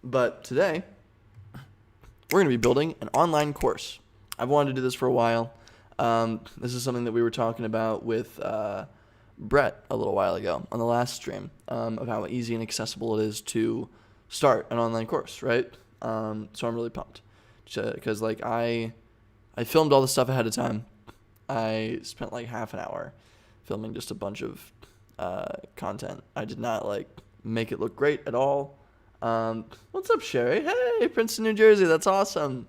But today, we're going to be building an online course. I've wanted to do this for a while. This is something that we were talking about with Brett a little while ago on the last stream of how easy and accessible it is to start an online course, right? So I'm really pumped because like I filmed all the stuff ahead of time. I spent like half an hour filming just a bunch of content. I did not like make it look great at all. What's up, Sherry? Hey, Princeton, New Jersey. That's awesome.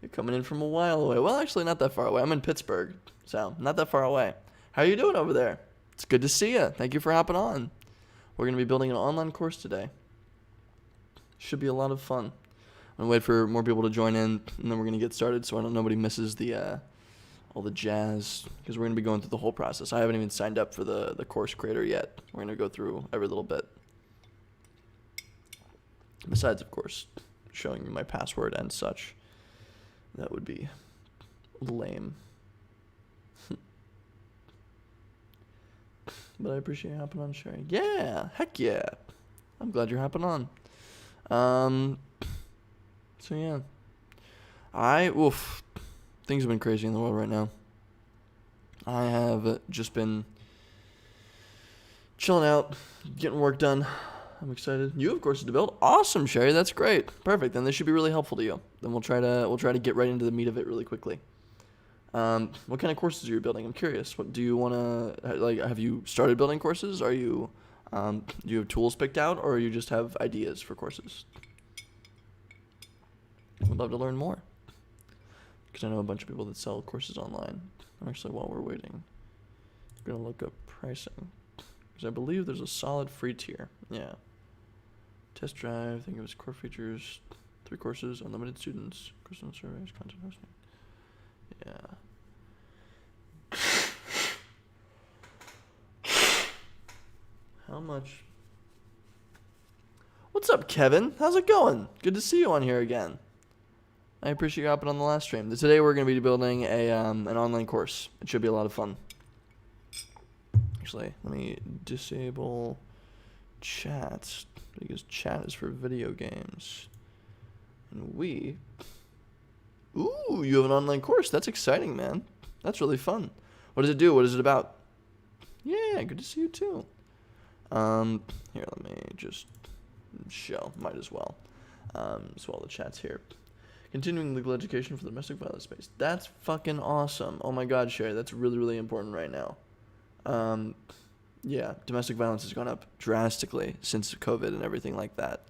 You're coming in from a while away. Well, actually, not that far away. I'm in Pittsburgh, so not that far away. How are you doing over there? It's good to see you. Thank you for hopping on. We're going to be building an online course today. Should be a lot of fun. I'm going to wait for more people to join in, and then we're going to get started so nobody misses the all the jazz, because we're going to be going through the whole process. I haven't even signed up for the course creator yet. We're going to go through every little bit. Besides, of course, showing you my password and such. That would be lame. But I appreciate you hopping on, Sherry. Yeah, heck yeah. I'm glad you're hopping on. So yeah. Things have been crazy in the world right now. I have just been chilling out, getting work done. I'm excited. You have courses to build. Awesome, Sherry. That's great. Perfect. Then this should be really helpful to you. Then we'll try to get right into the meat of it really quickly. What kind of courses are you building? I'm curious. What do you want to like? Have you started building courses? Are you do you have tools picked out, or you just have ideas for courses? Would love to learn more, because I know a bunch of people that sell courses online. Actually, while we're waiting, I'm gonna look up pricing, because I believe there's a solid free tier. Yeah. Test drive, I think it was core features, 3 courses, unlimited students, question surveys, content hosting. Yeah. How much? What's up, Kevin? How's it going? Good to see you on here again. I appreciate you hopping on the last stream. Today we're going to be building an online course. It should be a lot of fun. Actually, let me disable chat, because chat is for video games. And ooh, you have an online course. That's exciting, man. That's really fun. What does it do? What is it about? Yeah, good to see you too. Here, let me just show. Might as well. So all the chat's here. Continuing legal education for the domestic violence space. That's fucking awesome. Oh my God, Sherry, that's really, really important right now. Yeah, domestic violence has gone up drastically since COVID and everything like that.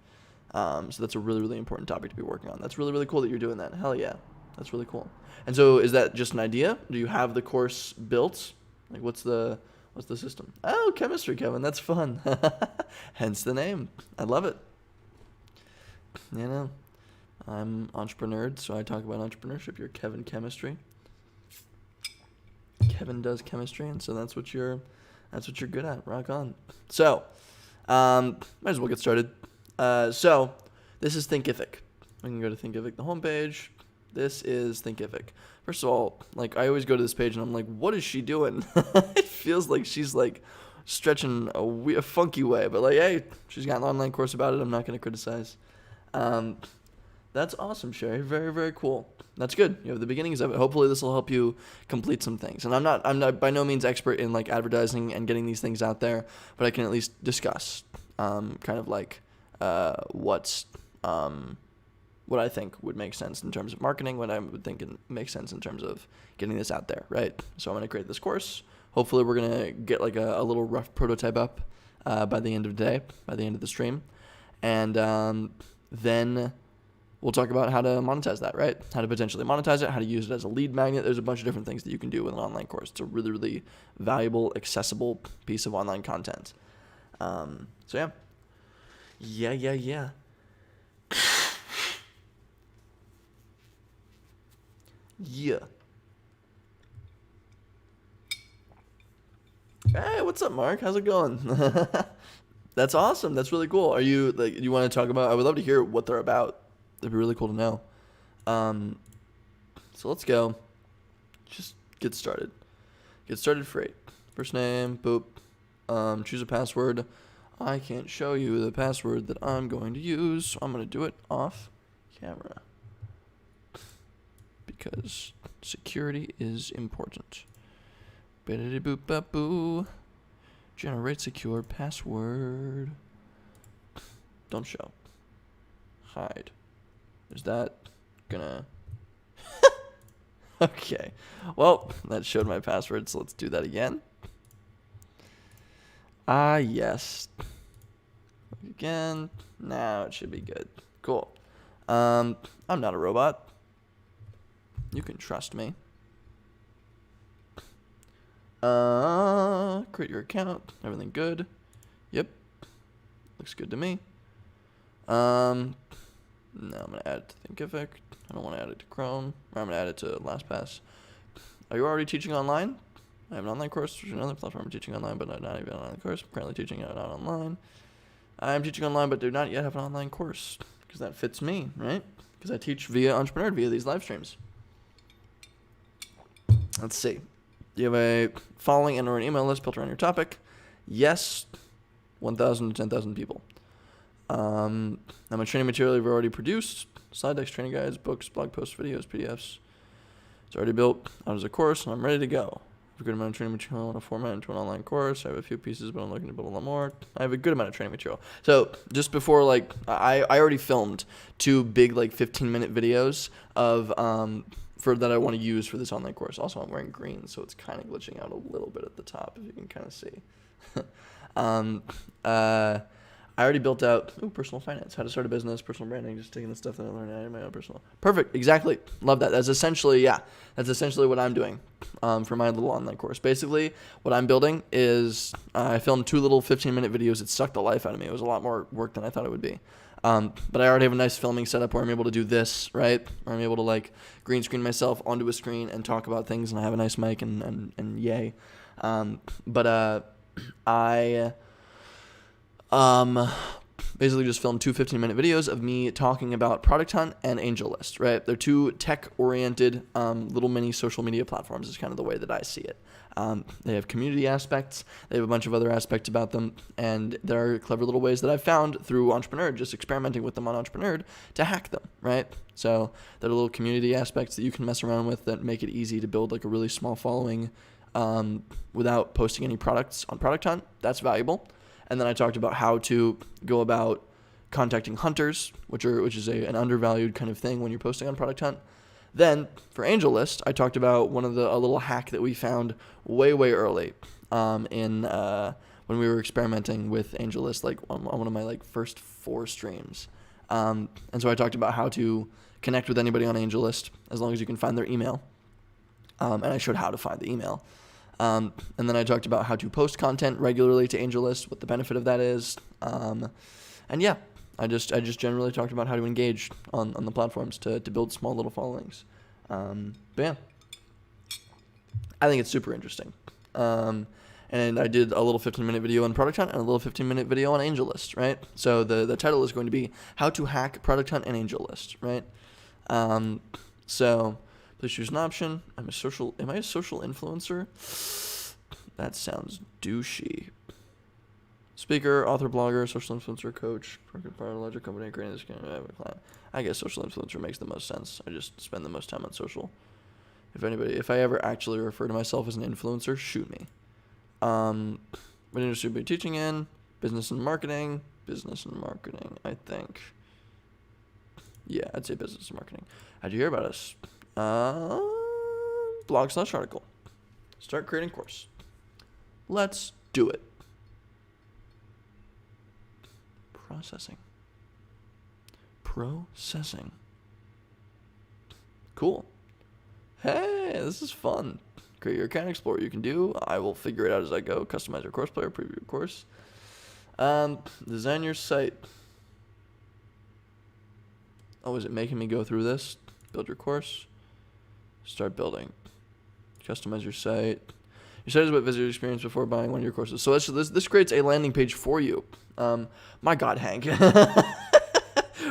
So that's a really, really important topic to be working on. That's really, really cool that you're doing that. Hell yeah. That's really cool. And so is that just an idea? Do you have the course built? Like what's the system? Oh, chemistry, Kevin. That's fun. Hence the name. I love it. You know, I'm entrepreneur, so I talk about entrepreneurship. You're Kevin Chemistry. Kevin does chemistry, and so that's what you're good at. Rock on. So, might as well get started. So this is thinkific. We can go to thinkific, the homepage. This is thinkific. First of all, like I always go to this page and I'm like, what is she doing? It feels like she's like stretching a funky way, but like, hey, she's got an online course about it. I'm not going to criticize. That's awesome, Sherry. Very, very cool. That's good. You have the beginnings of it. Hopefully this will help you complete some things. And I'm not by no means expert in like advertising and getting these things out there, but I can at least discuss kind of like what I think would make sense in terms of marketing, what I would think makes sense in terms of getting this out there, right? So I'm going to create this course. Hopefully we're going to get like a little rough prototype up by the end of the day, by the end of the stream. And then we'll talk about how to monetize that, right? How to potentially monetize it, how to use it as a lead magnet. There's a bunch of different things that you can do with an online course. It's a really, really valuable, accessible piece of online content. So yeah. Yeah. Yeah. Hey, what's up, Mark? How's it going? That's awesome. That's really cool. Are you like? You want to talk about? I would love to hear what they're about. That'd be really cool to know. So let's go. Just get started. Get started free. First name, boop. Choose a password. I can't show you the password that I'm going to use, so I'm going to do it off camera. Because security is important. Boop-a-boop-a-boo. Generate secure password. Don't show. Hide. Is that gonna... Okay. Well, that showed my password, so let's do that again. Ah, yes. Again. Now it should be good. Cool. I'm not a robot. You can trust me. Create your account. Everything good. Yep. Looks good to me. No, I'm going to add it to thinkific. I don't want to add it to Chrome. Or I'm going to add it to LastPass. Are you already teaching online? I have an online course, which is another platform I'm teaching online, but not even an online course. I'm currently teaching it not online. I'm teaching online, but do not yet have an online course. Because that fits me, right? Because I teach via Entrepreneur, via these live streams. Let's see. Do you have a following and or an email list built around your topic? Yes. 1,000 to 10,000 people. I'm a training material you've already produced. Slide decks, training guides, books, blog posts, videos, PDFs. It's already built out as a course, and I'm ready to go. I have a good amount of training material in a format into an online course. I have a few pieces, but I'm looking to build a lot more. I have a good amount of training material. So just before, like, I already filmed 2 big, like, 15-minute videos of that I want to use for this online course. Also, I'm wearing green, so it's kind of glitching out a little bit at the top, if you can kind of see. I already built out personal finance, how to start a business, personal branding, just taking the stuff that I learned out of my own personal. Perfect, exactly. Love that. That's essentially what I'm doing for my little online course. Basically, what I'm building is I filmed 2 little 15-minute videos. It sucked the life out of me. It was a lot more work than I thought it would be. But I already have a nice filming setup where I'm able to do this, right? Where I'm able to, like, green screen myself onto a screen and talk about things, and I have a nice mic and yay. I basically just filmed 2 15-minute videos of me talking about Product Hunt and AngelList, right? They're 2 tech-oriented little mini social media platforms is kind of the way that I see it. They have community aspects. They have a bunch of other aspects about them, and there are clever little ways that I've found through Entrepreneur, just experimenting with them on Entrepreneur, to hack them, right? So there are little community aspects that you can mess around with that make it easy to build like a really small following without posting any products on Product Hunt. That's valuable. And then I talked about how to go about contacting hunters, which is an undervalued kind of thing when you're posting on Product Hunt. Then for AngelList, I talked about a little hack that we found way early when we were experimenting with AngelList, like on one of my like first 4 streams. And so I talked about how to connect with anybody on AngelList as long as you can find their email. And I showed how to find the email. And then I talked about how to post content regularly to AngelList, what the benefit of that is. And yeah, I just generally talked about how to engage on the platforms to build small little followings. But yeah, I think it's super interesting. And I did a little 15-minute video on Product Hunt and a little 15-minute video on AngelList, right? So the title is going to be How to Hack Product Hunt and AngelList, right? So please choose an option. Am I a social influencer? That sounds douchey. Speaker, author, blogger, social influencer, coach, part of a larger company, creating this kind of client. I guess social influencer makes the most sense. I just spend the most time on social. If I ever actually refer to myself as an influencer, shoot me. What industry would be teaching in? Business and marketing, I think. Yeah, I'd say business and marketing. How'd you hear about us? Blog/article. Start creating course. Let's do it. Processing. Cool. Hey, this is fun. Create your account, explore what you can do. I will figure it out as I go. Customize your course player, preview your course. Design your site. Oh, is it making me go through this? Build your course. Start building. Customize your site. Your site is what visitor experience before buying one of your courses. So this creates a landing page for you. My God, Hank.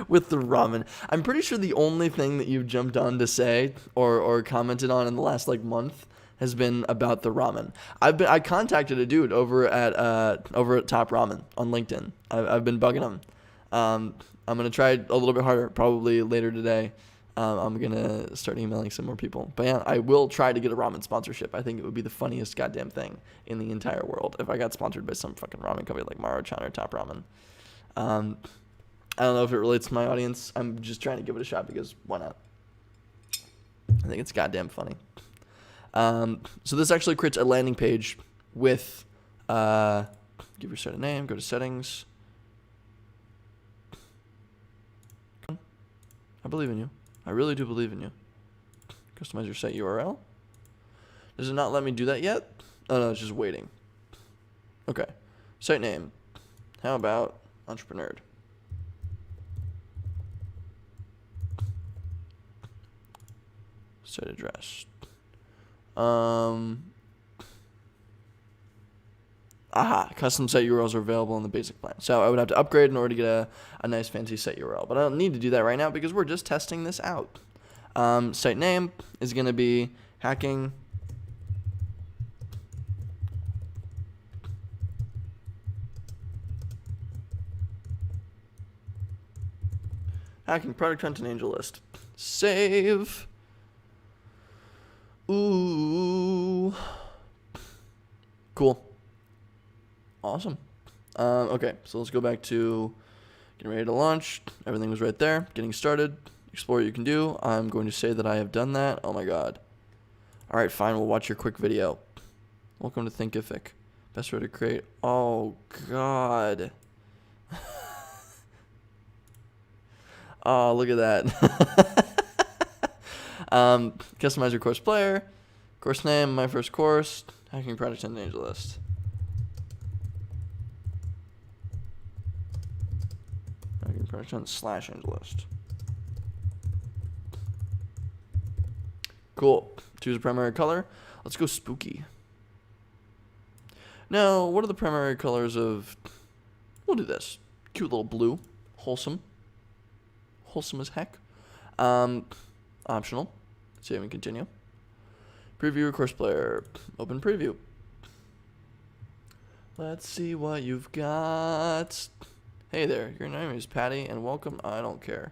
With the ramen. I'm pretty sure the only thing that you've jumped on to say or commented on in the last like month has been about the ramen. I contacted a dude over at Top Ramen on LinkedIn. I've been bugging him. I'm gonna try a little bit harder, probably later today. I'm gonna start emailing some more people. But yeah, I will try to get a ramen sponsorship. I think it would be the funniest goddamn thing in the entire world if I got sponsored by some fucking ramen company like Maruchan or Top Ramen. I don't know if it relates to my audience. I'm just trying to give it a shot because why not? I think it's goddamn funny. So this actually creates a landing page with, give your site a name, go to settings. I believe in you. I really do believe in you. Customize your site URL. Does it not let me do that yet? Oh no, it's just waiting. Okay. Site name. How about Entrepreneur? Site address. Custom site URLs are available in the basic plan. So I would have to upgrade in order to get a nice fancy site URL. But I don't need to do that right now because we're just testing this out. Site name is going to be hacking product hunt and angel list. Save. Ooh. Cool. Awesome. Okay, so let's go back to getting ready to launch. Everything was right there. Getting started. Explore what you can do. I'm going to say that I have done that. Oh my god. Alright, fine. We'll watch your quick video. Welcome to thinkific. Best way to create. Oh god. Oh, look at that. Customize your course player. Course name, my first course. Hacking product and angel list. Hacking product and / angel list. Cool. Choose a primary color. Let's go spooky. Now, what are the primary colors of... We'll do this. Cute little blue. Wholesome. Wholesome as heck. Optional. Save and continue. Preview your course player. Open preview. Let's see what you've got. Hey there, your name is Patty, and welcome. I don't care.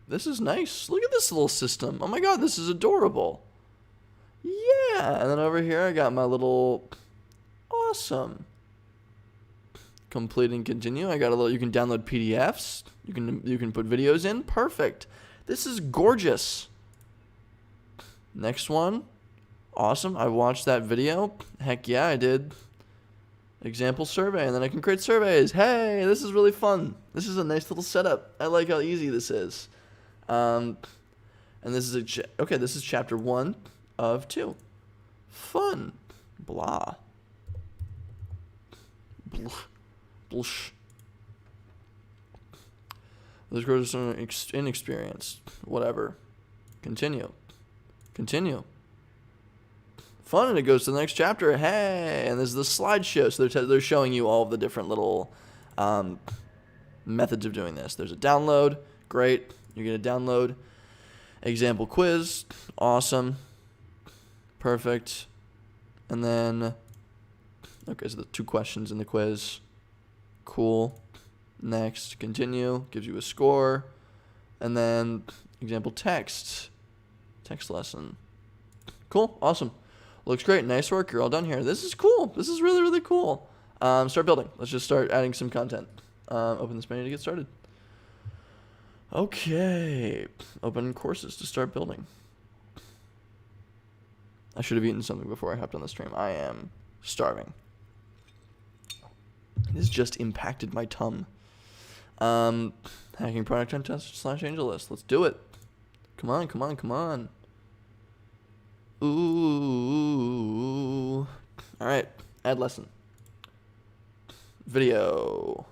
This is nice. Look at this little system. Oh my god, this is adorable. Yeah, and then over here I got my little... Awesome. Complete and continue. I got a little... You can download PDFs. You can put videos in. Perfect. This is gorgeous. Next one. Awesome. I watched that video. Heck yeah, I did. Example survey, and then I can create surveys. Hey, this is really fun. This is a nice little setup. I like how easy this is. And this is okay, this is chapter 1 of 2. Fun. Blah. Blush. This grows inexperienced. Whatever. Continue. Fun, and it goes to the next chapter. Hey, and this is the slideshow. So they're showing you all of the different little methods of doing this. There's a download. Great. You're going to download. Example quiz. Awesome. Perfect. And then, okay, so the 2 questions in the quiz. Cool. Next, continue. Gives you a score. And then, example text. Text lesson. Cool. Awesome. Looks great. Nice work. You're all done here. This is cool. This is really, really cool. Start building. Let's just start adding some content. Open this menu to get started. Okay. Open courses to start building. I should have eaten something before I hopped on the stream. I am starving. This just impacted my tum. Hacking product hunt test / angel list. Let's do it. Come on. Ooh. All right. Add lesson. Video.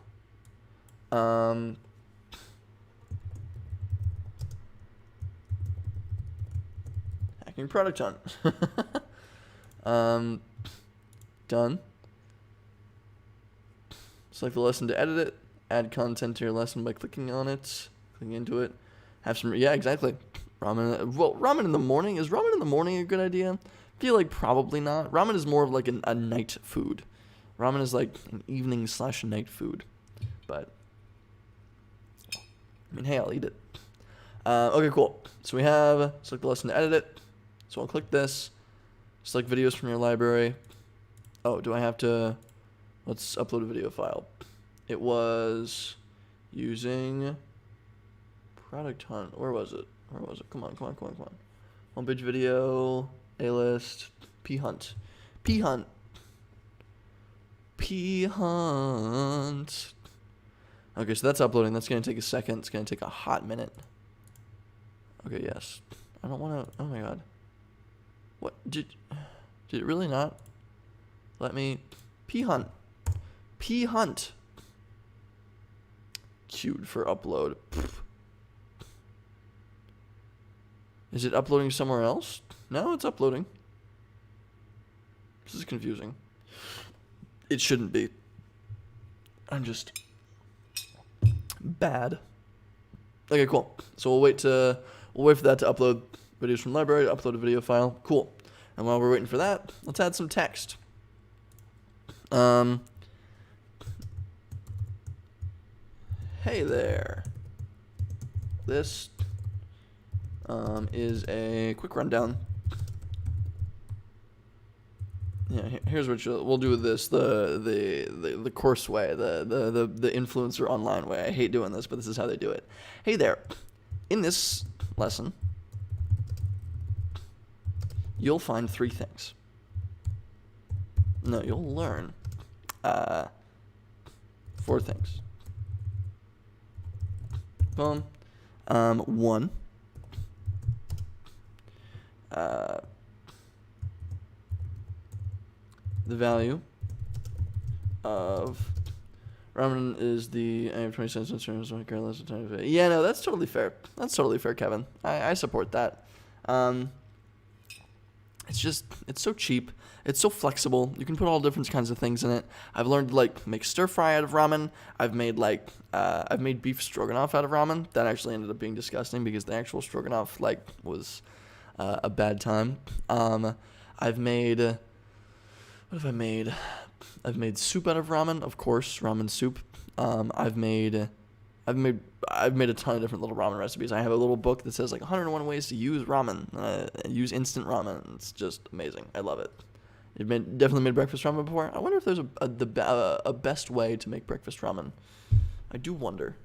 Hacking product hunt. Done. Select the lesson to edit it. Add content to your lesson by clicking on it. Clicking into it. Have some... Yeah, exactly. Ramen. Well, ramen in the morning. Is ramen in the morning a good idea? I feel like probably not. Ramen is more of like a night food. Ramen is like an evening/night food. But, I mean, hey, I'll eat it. Okay, cool. So we have select the lesson to edit it. So I'll click this. Select videos from your library. Oh, do I have to? Let's upload a video file. It was using Product Hunt. Where was it? Come on. Homepage video, A-list, P-Hunt. P-Hunt. Okay, so that's uploading. That's going to take a second. It's going to take a hot minute. Okay, yes. I don't want to... Oh, my God. What? Did it really not let me... P-Hunt. P-Hunt. Queued for upload. Pfft. Is it uploading somewhere else? No, it's uploading. This is confusing. It shouldn't be. I'm just bad. Okay, cool. So we'll wait for that to upload videos from library, to upload a video file. Cool. And while we're waiting for that, let's add some text. Hey there. This is a quick rundown. Yeah, here's what we'll do with this the course way, the influencer online way. I hate doing this, but this is how they do it. Hey there. In this lesson, you'll find 3 things. No, you'll learn 4 things. Boom. 1. The value of ramen is the... I have 20 cents in terms of less than time. Yeah, no, that's totally fair. That's totally fair, Kevin. I support that. It's so cheap. It's so flexible. You can put all different kinds of things in it. I've learned to make stir fry out of ramen. I've made beef stroganoff out of ramen. That actually ended up being disgusting because the actual stroganoff was a bad time. I've made... What have I made? I've made soup out of ramen, of course, ramen soup. I've made a ton of different little ramen recipes. I have a little book that says 101 ways to use ramen, use instant ramen. It's just amazing. I love it. You've definitely made breakfast ramen before. I wonder if there's a best way to make breakfast ramen. I do wonder.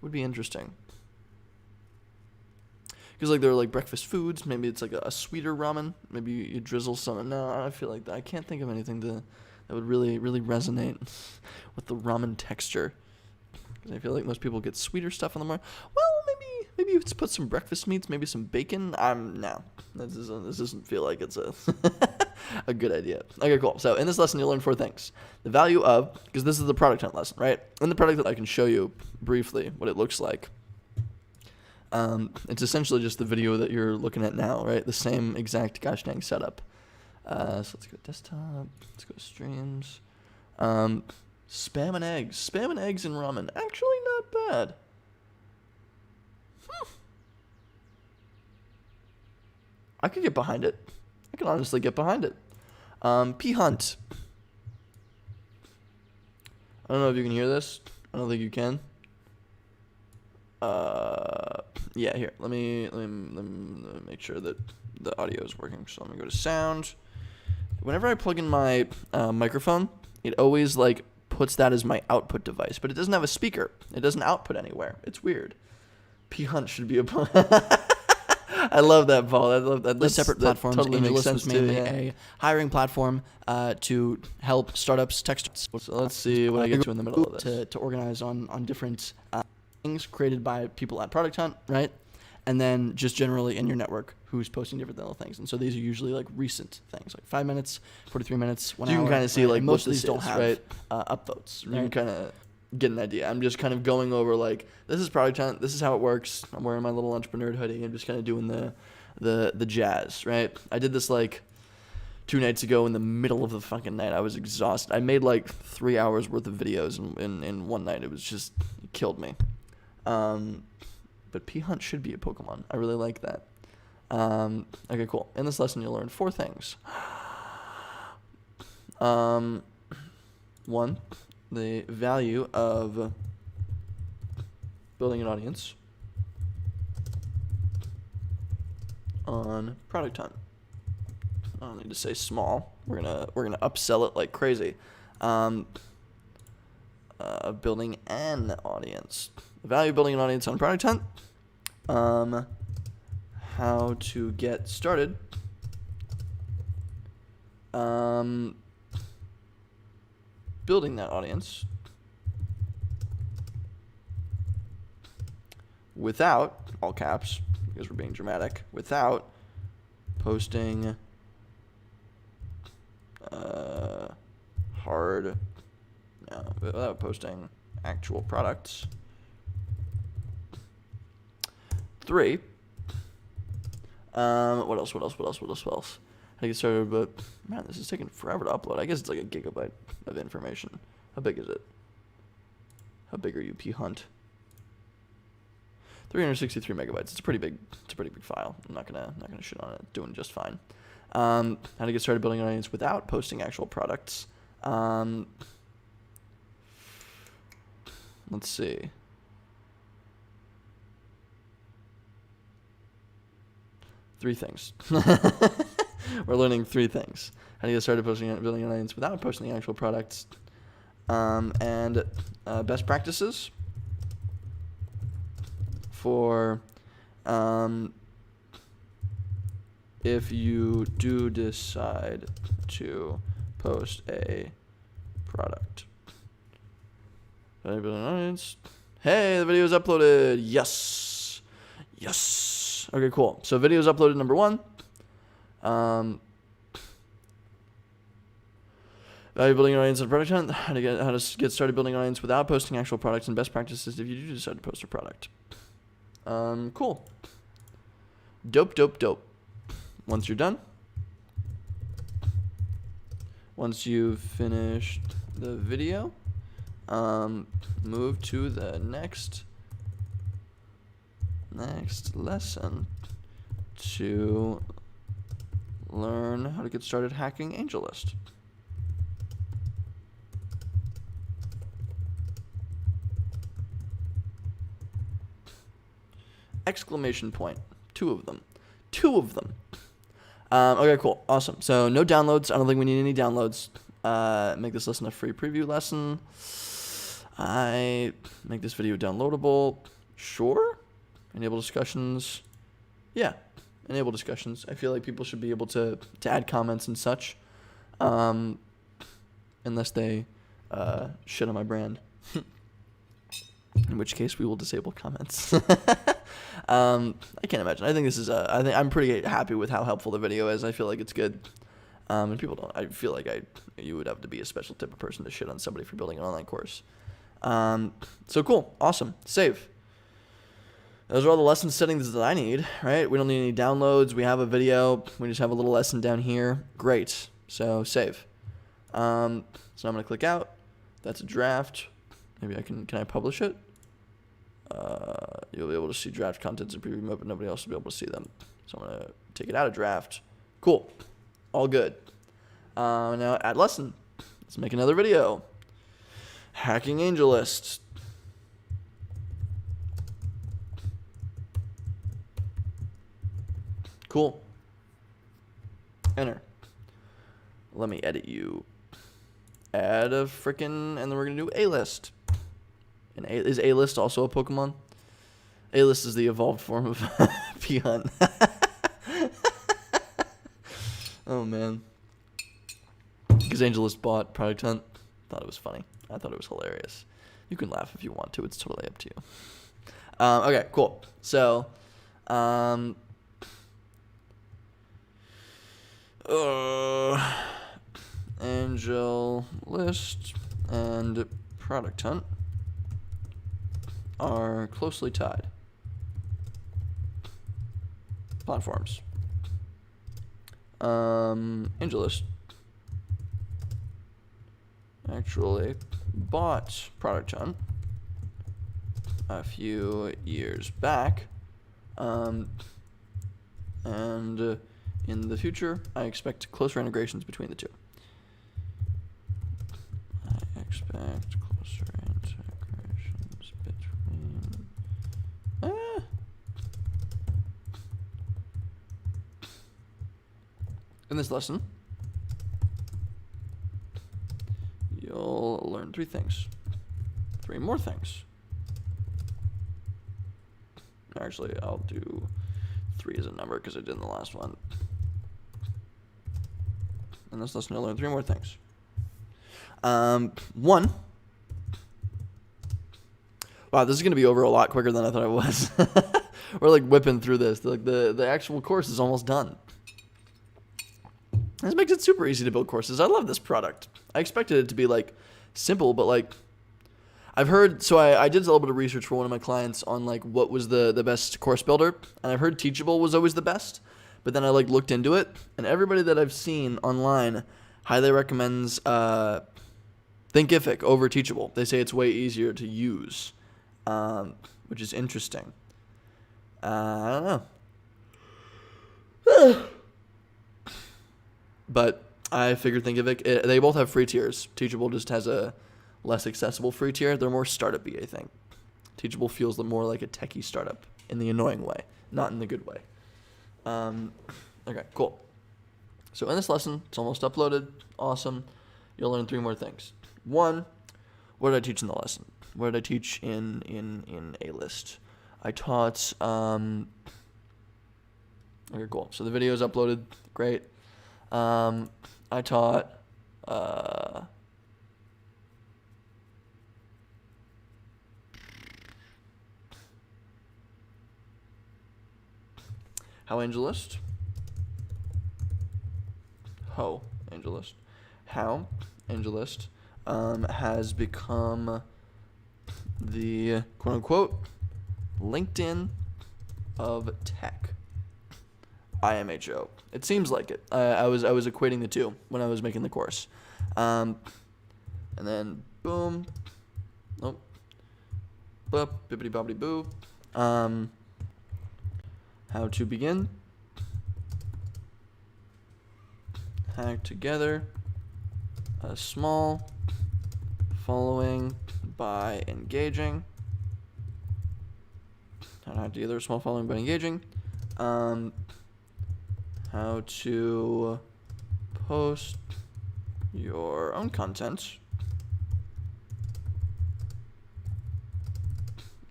Would be interesting. Because there are breakfast foods. Maybe it's a sweeter ramen. Maybe you drizzle some. No, I feel like that. I can't think of anything that would really resonate with the ramen texture. Because I feel like most people get sweeter stuff in the morning. Well, maybe you put some breakfast meats, maybe some bacon. No, this doesn't feel like it's a a good idea. Okay, cool. So in this lesson, you'll learn 4 things. The value of, because this is the product hunt lesson, right? In the product hunt, I can show you briefly what it looks like. It's essentially just the video that you're looking at now, right? The same exact gosh dang setup. So let's go desktop. Let's go streams. Spam and eggs. Spam and eggs in ramen. Actually not bad. I could get behind it. I can honestly get behind it. P-Hunt. I don't know if you can hear this. I don't think you can. Yeah, here. Let me make sure that the audio is working. So I'm gonna go to sound. Whenever I plug in my microphone, it always puts that as my output device, but it doesn't have a speaker. It doesn't output anywhere. It's weird. P-Hunt should be a... I love that, Paul. I love that. With separate platforms. Totally makes AngelList sense was mainly too, yeah. a hiring platform to help startups, tech startups. So let's see what I get to in the middle of this. To organize on different things created by people at Product Hunt, right? And then just generally in your network who's posting different little things. And so these are usually recent things, 5 minutes, 43 minutes, 1 hour. You can kind of see right? most of these don't have upvotes. Right? You can kind of get an idea. I'm just kind of going over this is Product Hunt. This is how it works. I'm wearing my little entrepreneur hoodie. I'm just kind of doing the jazz, right? I did this 2 nights ago in the middle of the fucking night. I was exhausted. I made 3 hours worth of videos in one night. It killed me. but P-Hunt should be a Pokemon. I really like that. Okay, cool. In this lesson, you'll learn 4 things. 1, the value of building an audience on Product Hunt. I don't need to say small. We're gonna upsell it like crazy. Building an audience. The value of building an audience on Product Hunt. How to get started. Building that audience without, all caps, because we're being dramatic, without posting without posting actual products. 3, what else? How to get started, but man, this is taking forever to upload. I guess it's like a gigabyte of information. How big is it? How big are you, P-Hunt? 363 megabytes. It's a pretty big file. I'm not gonna shit on it. Doing just fine. How to get started building an audience without posting actual products. Let's see. Three things. We're learning 3 things. How to get started building an audience without posting the actual products. And best practices for if you do decide to post a product. How to build an audience. Hey, the video is uploaded. Yes. Okay, cool. So video is uploaded, number 1. Value building an audience on Product Hunt. How to get started building an audience without posting actual products, and best practices if you do decide to post a product. Cool. Dope. Once you're done, once you've finished the video, move to the next lesson to learn how to get started hacking AngelList. Exclamation point. 2 of them. Okay, cool. Awesome. So no downloads. I don't think we need any downloads. Make this lesson a free preview lesson. I make this video downloadable. Sure. Enable discussions. Yeah. Enable discussions. I feel like people should be able to add comments and such. Unless they shit on my brand. In which case we will disable comments. I can't imagine. I think this is I'm pretty happy with how helpful the video is. I feel like it's good. And people don't. I feel like you would have to be a special type of person to shit on somebody for building an online course. So cool. Awesome. Save. Those are all the lesson settings that I need, right? We don't need any downloads. We have a video. We just have a little lesson down here. Great. So save. So I'm going to click out. That's a draft. Maybe can I publish it? You'll be able to see draft contents in preview mode, but nobody else will be able to see them. So I'm going to take it out of draft. Cool. All good. Now add lesson. Let's make another video. Hacking AngelList. Cool. Enter. Let me edit you. Add a frickin', and then we're going to do A-list. And is A-list also a Pokemon? A-list is the evolved form of P-Hunt. Oh, man. Because AngelList bought Product Hunt. Thought it was funny. I thought it was hilarious. You can laugh if you want to. It's totally up to you. Okay, cool. So, AngelList and Product Hunt are closely tied platforms. AngelList actually bought Product Hunt a few years back, and in the future, I expect closer integrations between the two. I expect closer integrations between. In this lesson, you'll learn 3 things. 3 more things. Actually, I'll do 3 as a number because I did in the last one. In this lesson, you'll learn 3 more things. 1. Wow, this is going to be over a lot quicker than I thought it was. We're like whipping through this. Like the actual course is almost done. This makes it super easy to build courses. I love this product. I expected it to be like simple, but like I've heard, so I did a little bit of research for one of my clients on like what was the best course builder, and I've heard Teachable was always the best, but then I like looked into it, and everybody that I've seen online highly recommends Thinkific over Teachable. They say it's way easier to use, which is interesting. I don't know. But I figured Thinkific, they both have free tiers. Teachable just has a less accessible free tier. They're more startup-y, I think. Teachable feels more like a techie startup in the annoying way, not in the good way. Okay, cool. So in this lesson, it's almost uploaded. Awesome. You'll learn 3 more things. 1, what did I teach in the lesson? What did I teach in a list? I taught, okay, cool. So the video is uploaded. Great. I taught, how AngelList has become the quote-unquote LinkedIn of tech. IMHO. It seems like it. I was equating the two when I was making the course. And then boom. Nope. Boop. Bippity boppity boo. How to begin. Hack together a small following by engaging. How to hack together a small following by engaging. How to post your own content.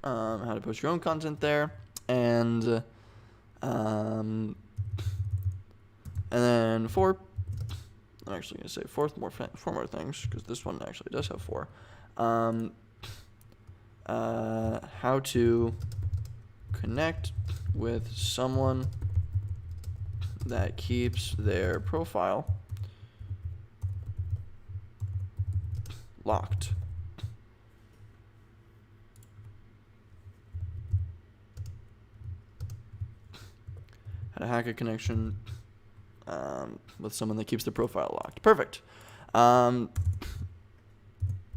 How to post your own content there, and then 4. I'm actually gonna say four more things because this one actually does have 4. How to connect with someone that keeps their profile locked. How to hack a connection with someone that keeps their profile locked. Perfect.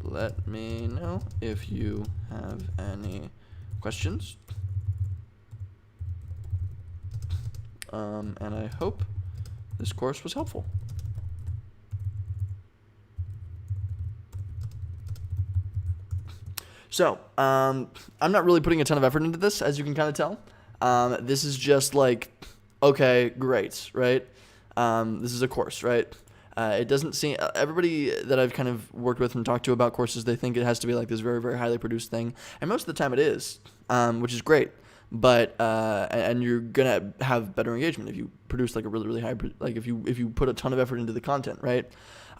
Let me know if you have any questions. And I hope this course was helpful. So, I'm not really putting a ton of effort into this, as you can kind of tell. This is just like, okay, great, right? This is a course, right? It doesn't seem, everybody that I've kind of worked with and talked to about courses, they think it has to be like this very, very highly produced thing. And most of the time it is, which is great. But and you're gonna have better engagement if you produce like a really, really high, like if you put a ton of effort into the content, right?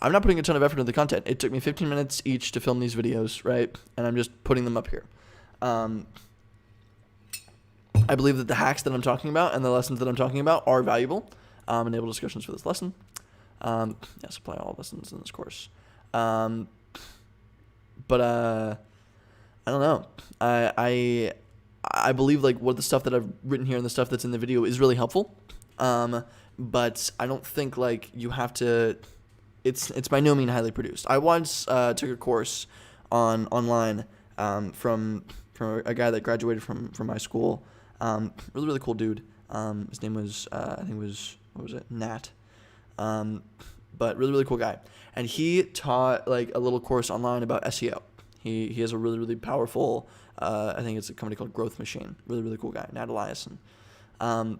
I'm not putting a ton of effort into the content. It took me 15 minutes each to film these videos, right? And I'm just putting them up here. I believe that the hacks that I'm talking about and the lessons that I'm talking about are valuable. Enable discussions for this lesson. Yes, apply all lessons in this course. But I don't know. I believe like what the stuff that I've written here and the stuff that's in the video is really helpful. But I don't think like you have to. It's by no means highly produced. I once took a course online from from a guy that graduated from my school. Really, really cool dude. His name was, I think it was, what was it? Nat. But really, really cool guy. And he taught like a little course online about SEO. He has a really, really powerful, I think it's a company called Growth Machine. Really, really cool guy, Nat Eliason. I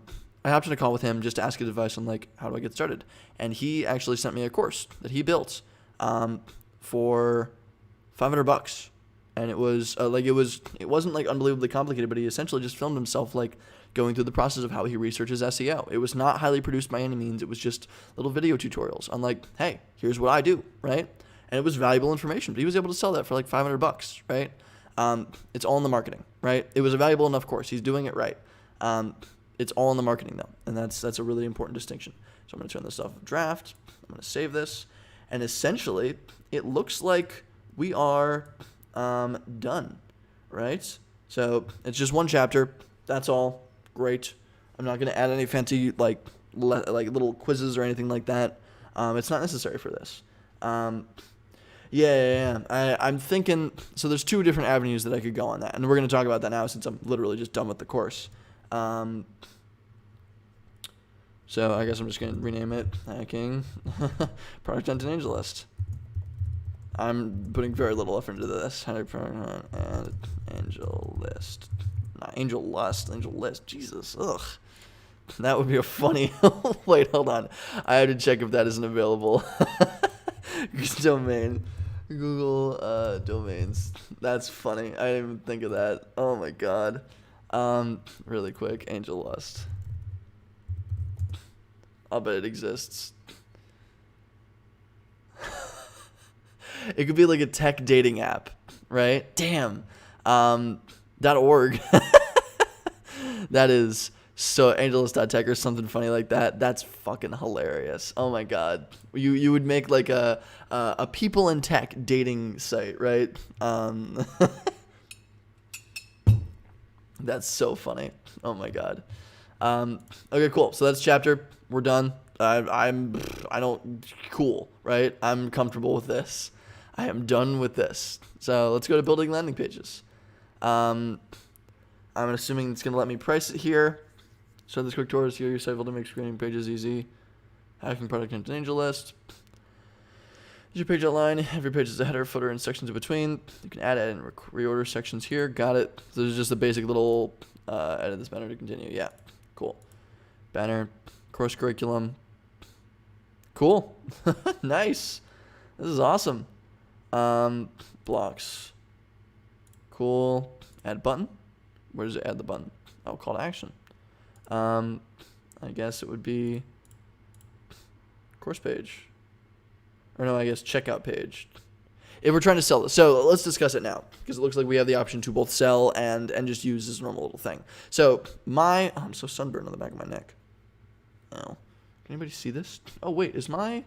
hopped on a call with him just to ask his advice on like, how do I get started? And he actually sent me a course that he built, for $500. And it was it wasn't like unbelievably complicated, but he essentially just filmed himself like going through the process of how he researches SEO. It was not highly produced by any means. It was just little video tutorials on like, hey, here's what I do, right? And it was valuable information, but he was able to sell that for like $500, right? It's all in the marketing, right? It was a valuable enough course. He's doing it right. It's all in the marketing though, and that's a really important distinction. So I'm going to turn this off draft. I'm going to save this, and essentially it looks like we are done, right? So it's just one chapter. That's all. Great. I'm not going to add any fancy like little quizzes or anything like that. It's not necessary for this. I'm thinking, so there's two different avenues that I could go on that, and we're going to talk about that now since I'm literally just done with the course. So I guess I'm just going to rename it Hacking Product Hunt and Angel List. I'm putting very little effort into this. And Angel List. Not Angel Lust, Angel List. Jesus. Ugh. That would be a funny... Wait, hold on. I have to check if that isn't available. Domain. Google domains. That's funny. I didn't even think of that. Oh my god. Really quick. Angel Lust. I'll bet it exists. It could be like a tech dating app, right? Damn. .org. That is so angelus.tech or something funny like that. That's fucking hilarious. Oh my god. You would make like a people in tech dating site, right? That's so funny. Oh my god. Okay, cool. So that's chapter. We're done. Cool, right? I'm comfortable with this. I am done with this. So let's go to building landing pages. I'm assuming it's going to let me price it here. So this quick tour is here. Your site builder makes creating pages easy. Hacking product into Angel List. Here's your page outline. Every page has a header, footer, and sections in between. You can add and reorder sections here. Got it. So there's just a basic little edit this banner to continue. Yeah, cool. Banner, course curriculum. Cool. Nice. This is awesome. Blocks. Cool. Add button. Where does it add the button? Oh, call to action. I guess it would be course page. Or no, I guess checkout page. If we're trying to sell this. So let's discuss it now, because it looks like we have the option to both sell and just use this normal little thing. So I'm so sunburned on the back of my neck. Oh. Can anybody see this? Oh, wait, is my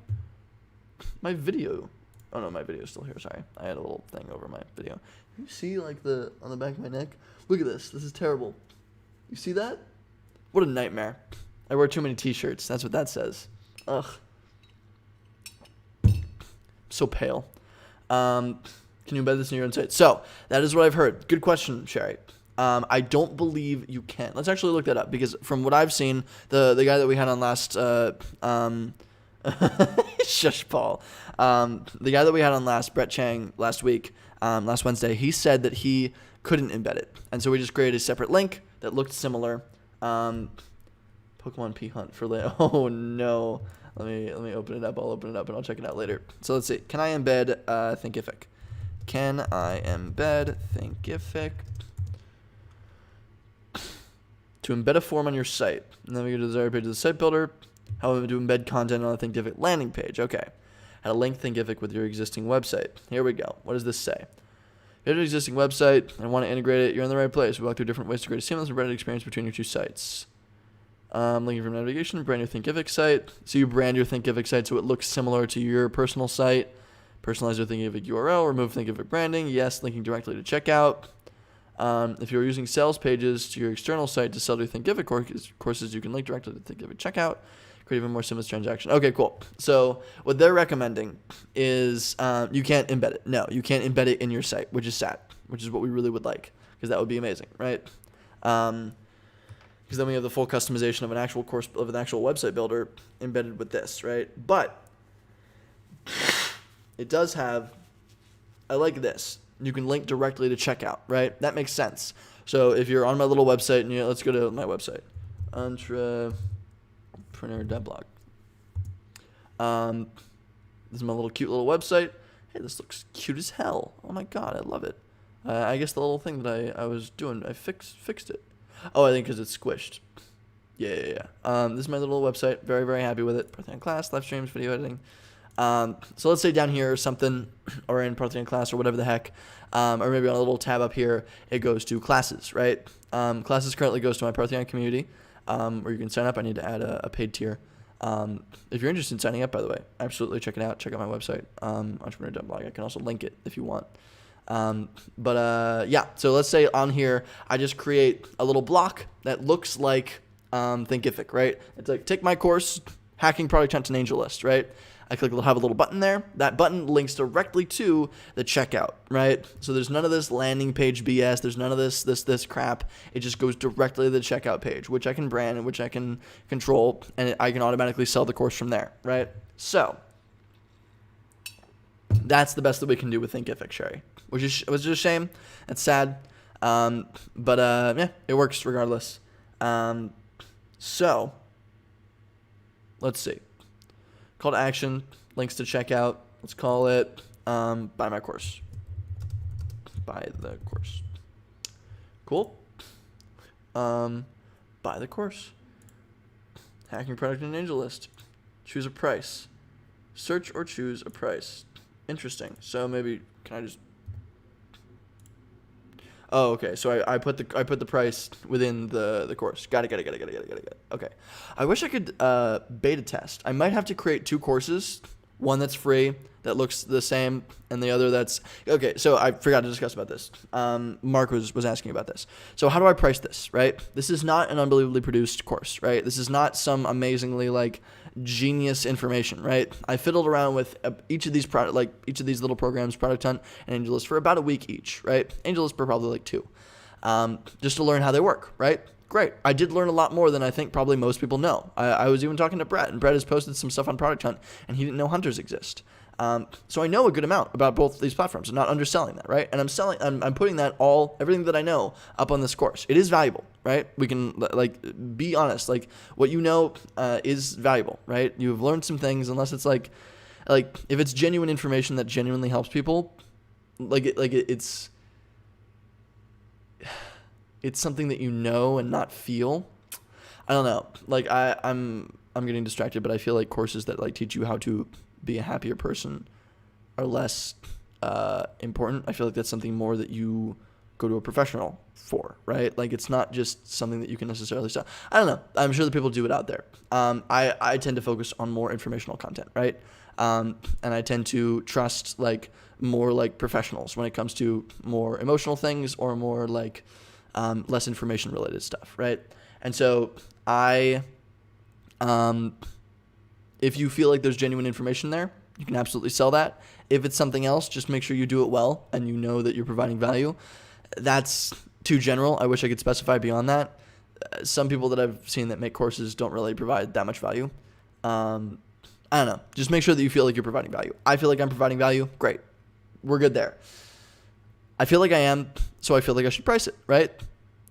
video... Oh, no, my video's still here, sorry. I had a little thing over my video. You see, like, on the back of my neck? Look at this. This is terrible. You see that? What a nightmare. I wear too many t-shirts. That's what that says. Ugh. I'm so pale. Can you embed this in your own site? So, that is what I've heard. Good question, Sherry. I don't believe you can. Let's actually look that up, because from what I've seen, the guy that we had on last... Shush, Paul. The guy that we had on last, Brett Chang, last week, last Wednesday, he said that he couldn't embed it. And so we just created a separate link that looked similar. Pokemon P Hunt for later. Oh, no. Let me open it up. I'll open it up and I'll check it out later. So let's see. Can I embed Thinkific? Can I embed Thinkific? To embed a form on your site. And then we go to the desired page of the site builder. How to embed content on a Thinkific landing page. Okay. How to link Thinkific with your existing website. Here we go. What does this say? You have an existing website and want to integrate it. You're in the right place. We walk through different ways to create a seamless and branded experience between your two sites. Linking from navigation, brand your Thinkific site. So you brand your Thinkific site so it looks similar to your personal site. Personalize your Thinkific URL. Remove Thinkific branding. Yes, linking directly to checkout. If you're using sales pages to your external site to sell your Thinkific courses, you can link directly to Thinkific checkout. Create even more seamless transaction. Okay, cool. So what they're recommending is you can't embed it. No, you can't embed it in your site, which is sad, which is what we really would like. because that would be amazing, right? Because then we have the full customization of an actual course, of an actual website builder embedded with this, right? But it does have, I like this. You can link directly to checkout, right? That makes sense. So if you're on my little website, and let's go to my website, entrepreneur.blog. This is my little cute little website. Hey, this looks cute as hell. Oh my god, I love it. I guess the little thing that I was doing, I fixed it. Oh, I think because it's squished. Yeah. This is my little website. Very, very happy with it. Parthenon class, live streams, video editing. So let's say down here or something, or in Parthenon class or whatever the heck, or maybe on a little tab up here, it goes to classes, right? Classes currently goes to my Parthenon community, where you can sign up. I need to add a paid tier. If you're interested in signing up, by the way, absolutely check it out. Check out my website, entrepreneur.blog. I can also link it if you want. Yeah, so let's say on here, I just create a little block that looks like Thinkific, right? It's like, take my course, Hacking Product Hunt and AngelList, right? I click, have a little button there. That button links directly to the checkout, right? So there's none of this landing page BS. There's none of this crap. It just goes directly to the checkout page, which I can brand and which I can control, and I can automatically sell the course from there, right? So that's the best that we can do with Thinkific, Sherry. Which is just a shame. It's sad. Yeah, it works regardless. So let's see. Call to action, links to checkout. Let's call it buy my course. Buy the course. Cool. Buy the course. Hacking Product and AngelList. Choose a price. Search or choose a price. Interesting. So maybe can I just? Oh, okay. So I put the price within the course. Got it. Okay. I wish I could beta test. I might have to create two courses. One that's free that looks the same, and the other that's okay. So I forgot to discuss about this. Mark was asking about this. So how do I price this? Right. This is not an unbelievably produced course. Right. This is not some amazingly genius information, right? I fiddled around with each of these each of these little programs, Product Hunt and AngelList, for about a week each, right? AngelList for probably 2, just to learn how they work, right? Great. I did learn a lot more than I think probably most people know. I was even talking to Brett, and Brett has posted some stuff on Product Hunt, and he didn't know hunters exist. So I know a good amount about both these platforms. I'm not underselling that, right? And I'm putting everything that I know up on this course. It is valuable, right? We can be honest. What you know is valuable, right? You've learned some things, unless it's if it's genuine information that genuinely helps people, it's something that you know and not feel. I don't know. I'm getting distracted, but I feel like courses that teach you how to be a happier person are less important. I feel like that's something more that you go to a professional for, right? It's not just something that you can necessarily sell. I don't know. I'm sure that people do it out there. I tend to focus on more informational content, right? And I tend to trust more professionals when it comes to more emotional things or more less information related stuff, right? And so if you feel like there's genuine information there, you can absolutely sell that. If it's something else, just make sure you do it well and you know that you're providing value. That's too general. I wish I could specify beyond that. Some people that I've seen that make courses don't really provide that much value. I don't know. Just make sure that you feel like you're providing value. I feel like I'm providing value. Great. We're good there. I feel like I am, so I feel like I should price it, right?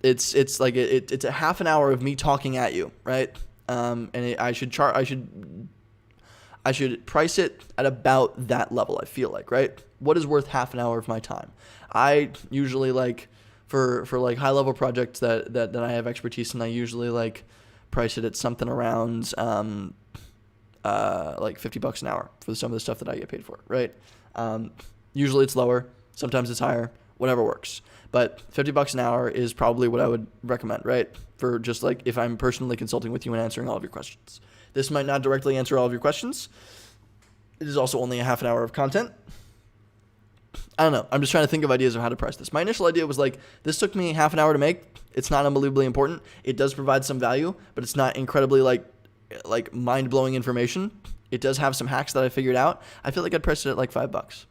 It's a half an hour of me talking at you, right? I should price it at about that level, I feel like, right? What is worth half an hour of my time? I usually for high level projects that I have expertise in, I usually price it at something around $50 an hour for some of the stuff that I get paid for, right? Usually it's lower, sometimes it's higher, whatever works. But $50 an hour is probably what I would recommend, right? For just if I'm personally consulting with you and answering all of your questions. This might not directly answer all of your questions. It is also only a half an hour of content. I don't know. I'm just trying to think of ideas of how to price this. My initial idea was this took me half an hour to make. It's not unbelievably important. It does provide some value, but it's not incredibly mind-blowing information. It does have some hacks that I figured out. I feel like I'd price it at $5.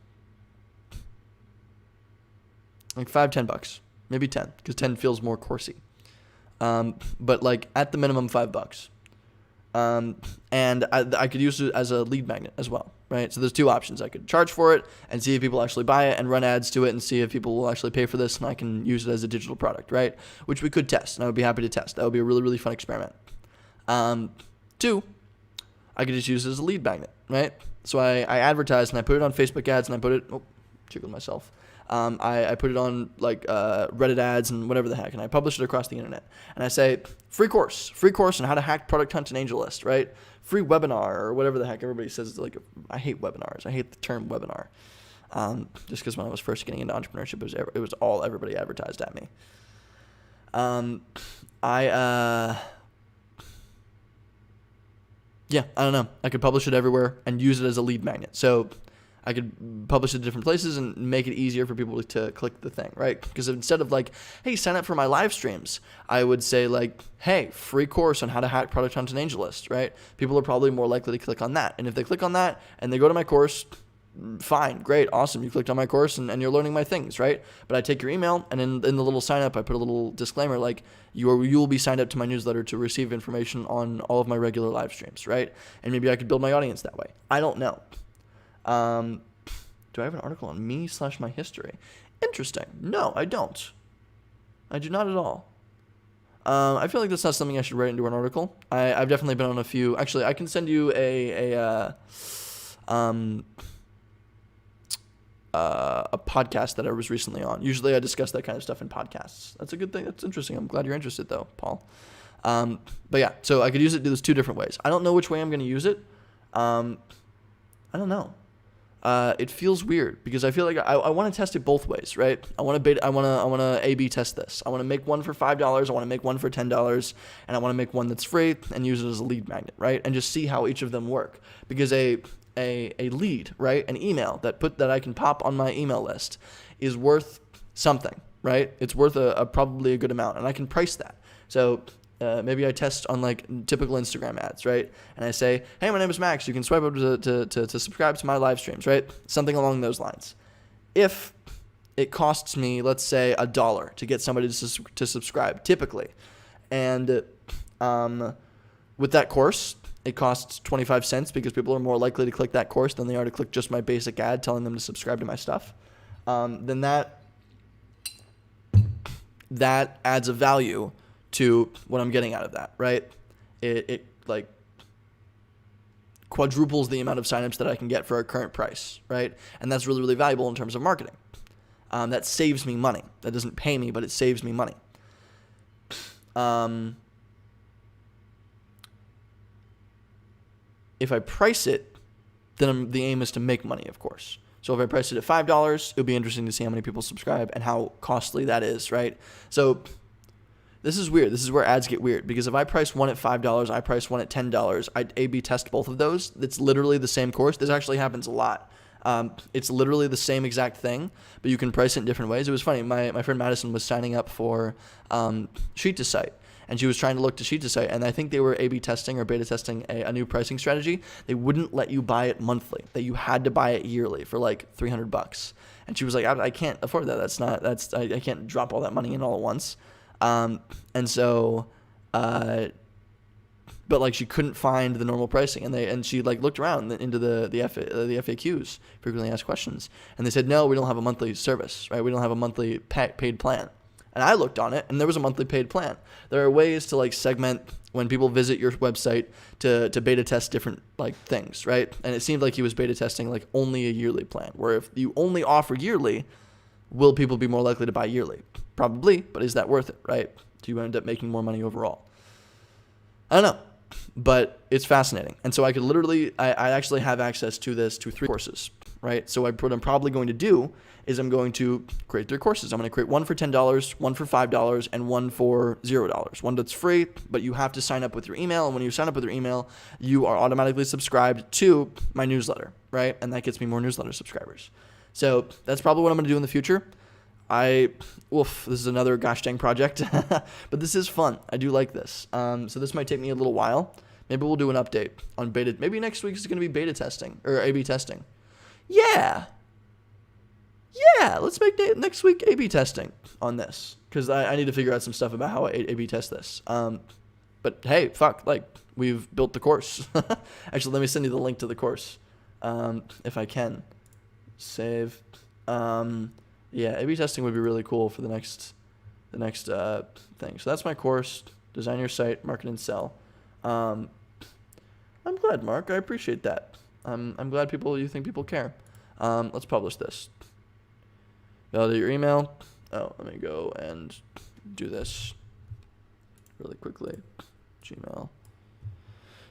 $5-10, maybe 10, because 10 feels more coursey. But like at the minimum $5. And I could use it as a lead magnet as well, right? So there's two options. I could charge for it and see if people actually buy it and run ads to it and see if people will actually pay for this, and I can use it as a digital product, right? Which we could test, and I would be happy to test. That would be a really, really fun experiment. Two, I could just use it as a lead magnet, right? So I advertise and I put it on Facebook ads and I put it, jiggled myself. I put it on like Reddit ads and whatever the heck, and I publish it across the internet. And I say, free course on how to hack product hunt and angel list, right? Free webinar or whatever the heck everybody says. Like, I hate webinars. I hate the term webinar. Just because when I was first getting into entrepreneurship, it was all everybody advertised at me. Yeah, I don't know. I could publish it everywhere and use it as a lead magnet. So I could publish it to different places and make it easier for people to click the thing, right? Because instead of like, hey, sign up for my live streams, I would say like, hey, free course on how to hack product hunt and angel list, right? People are probably more likely to click on that. And if they click on that and they go to my course, fine, great, awesome. You clicked on my course and you're learning my things, right? But I take your email and in the little sign up, I put a little disclaimer like you will be signed up to my newsletter to receive information on all of my regular live streams, right? And maybe I could build my audience that way. I don't know. Do I have an article on me/my history? Interesting. No, I don't. I do not at all. I feel like that's not something I should write into an article. I've definitely been on a few. Actually, I can send you a podcast that I was recently on. Usually I discuss that kind of stuff in podcasts. That's a good thing. That's interesting. I'm glad you're interested though, Paul. But yeah, so I could use it. Do this two different ways. I don't know which way I'm going to use it. I don't know. It feels weird because I feel like I want to test it both ways, right? I want to A/B test this. I want to make one for $5. I want to make one for $10, and I want to make one that's free and use it as a lead magnet, right? And just see how each of them work. Because a lead, right? An email that I can pop on my email list is worth something, right? It's worth probably a good amount, and I can price that. So maybe I test on like typical Instagram ads, right? And I say, hey, my name is Max. You can swipe up to subscribe to my live streams, right? Something along those lines. If it costs me, let's say, $1 to get somebody to subscribe, typically, and with that course, it costs 25 cents because people are more likely to click that course than they are to click just my basic ad telling them to subscribe to my stuff, then that adds a value to what I'm getting out of that, right? It like quadruples the amount of signups that I can get for a current price, right? And that's really, really valuable in terms of marketing. That saves me money. That doesn't pay me, but it saves me money. If I price it, then the aim is to make money, of course. So if I price it at $5, it would be interesting to see how many people subscribe and how costly that is, right? So this is weird. This is where ads get weird because if I price one at $5, I price one at $10, I A/B test both of those. It's literally the same course. This actually happens a lot. It's literally the same exact thing, but you can price it in different ways. It was funny. My friend Madison was signing up for Sheet to Site, and she was trying to look to Sheet to Site, and I think they were A/B testing or beta testing a new pricing strategy. They wouldn't let you buy it monthly. That you had to buy it yearly for like $300. And she was like, I can't afford that. I can't drop all that money in all at once. And so, but like she couldn't find the normal pricing, and she like looked around into the FAQs, frequently asked questions, and they said, no, we don't have a monthly service, right? We don't have a monthly paid plan. And I looked on it, and there was a monthly paid plan. There are ways to like segment when people visit your website to beta test different like things, right? And it seemed like he was beta testing like only a yearly plan, where if you only offer yearly, will people be more likely to buy yearly? Probably, but is that worth it, right? Do you end up making more money overall? I don't know, but it's fascinating. And so I could literally, I actually have access to this to 3 courses, right? So what I'm probably going to do is I'm going to create 3 courses. I'm going to create one for $10, one for $5, and one for $0. One that's free, but you have to sign up with your email. And when you sign up with your email, you are automatically subscribed to my newsletter, right? And that gets me more newsletter subscribers. So that's probably what I'm going to do in the future. This is another gosh dang project, but this is fun. I do like this. So this might take me a little while. Maybe we'll do an update on beta. Maybe next week is going to be beta testing or A/B testing. Yeah. Yeah, let's make next week A/B testing on this because I need to figure out some stuff about how I A/B test this. But hey, fuck, like we've built the course. Actually, let me send you the link to the course, if I can. Save. Yeah, A/B testing would be really cool for the next thing. So that's my course. Design your site, market and sell. I'm glad, Mark. I appreciate that. I'm glad you think people care. Let's publish this. Validate your email. Oh, let me go and do this really quickly. Gmail.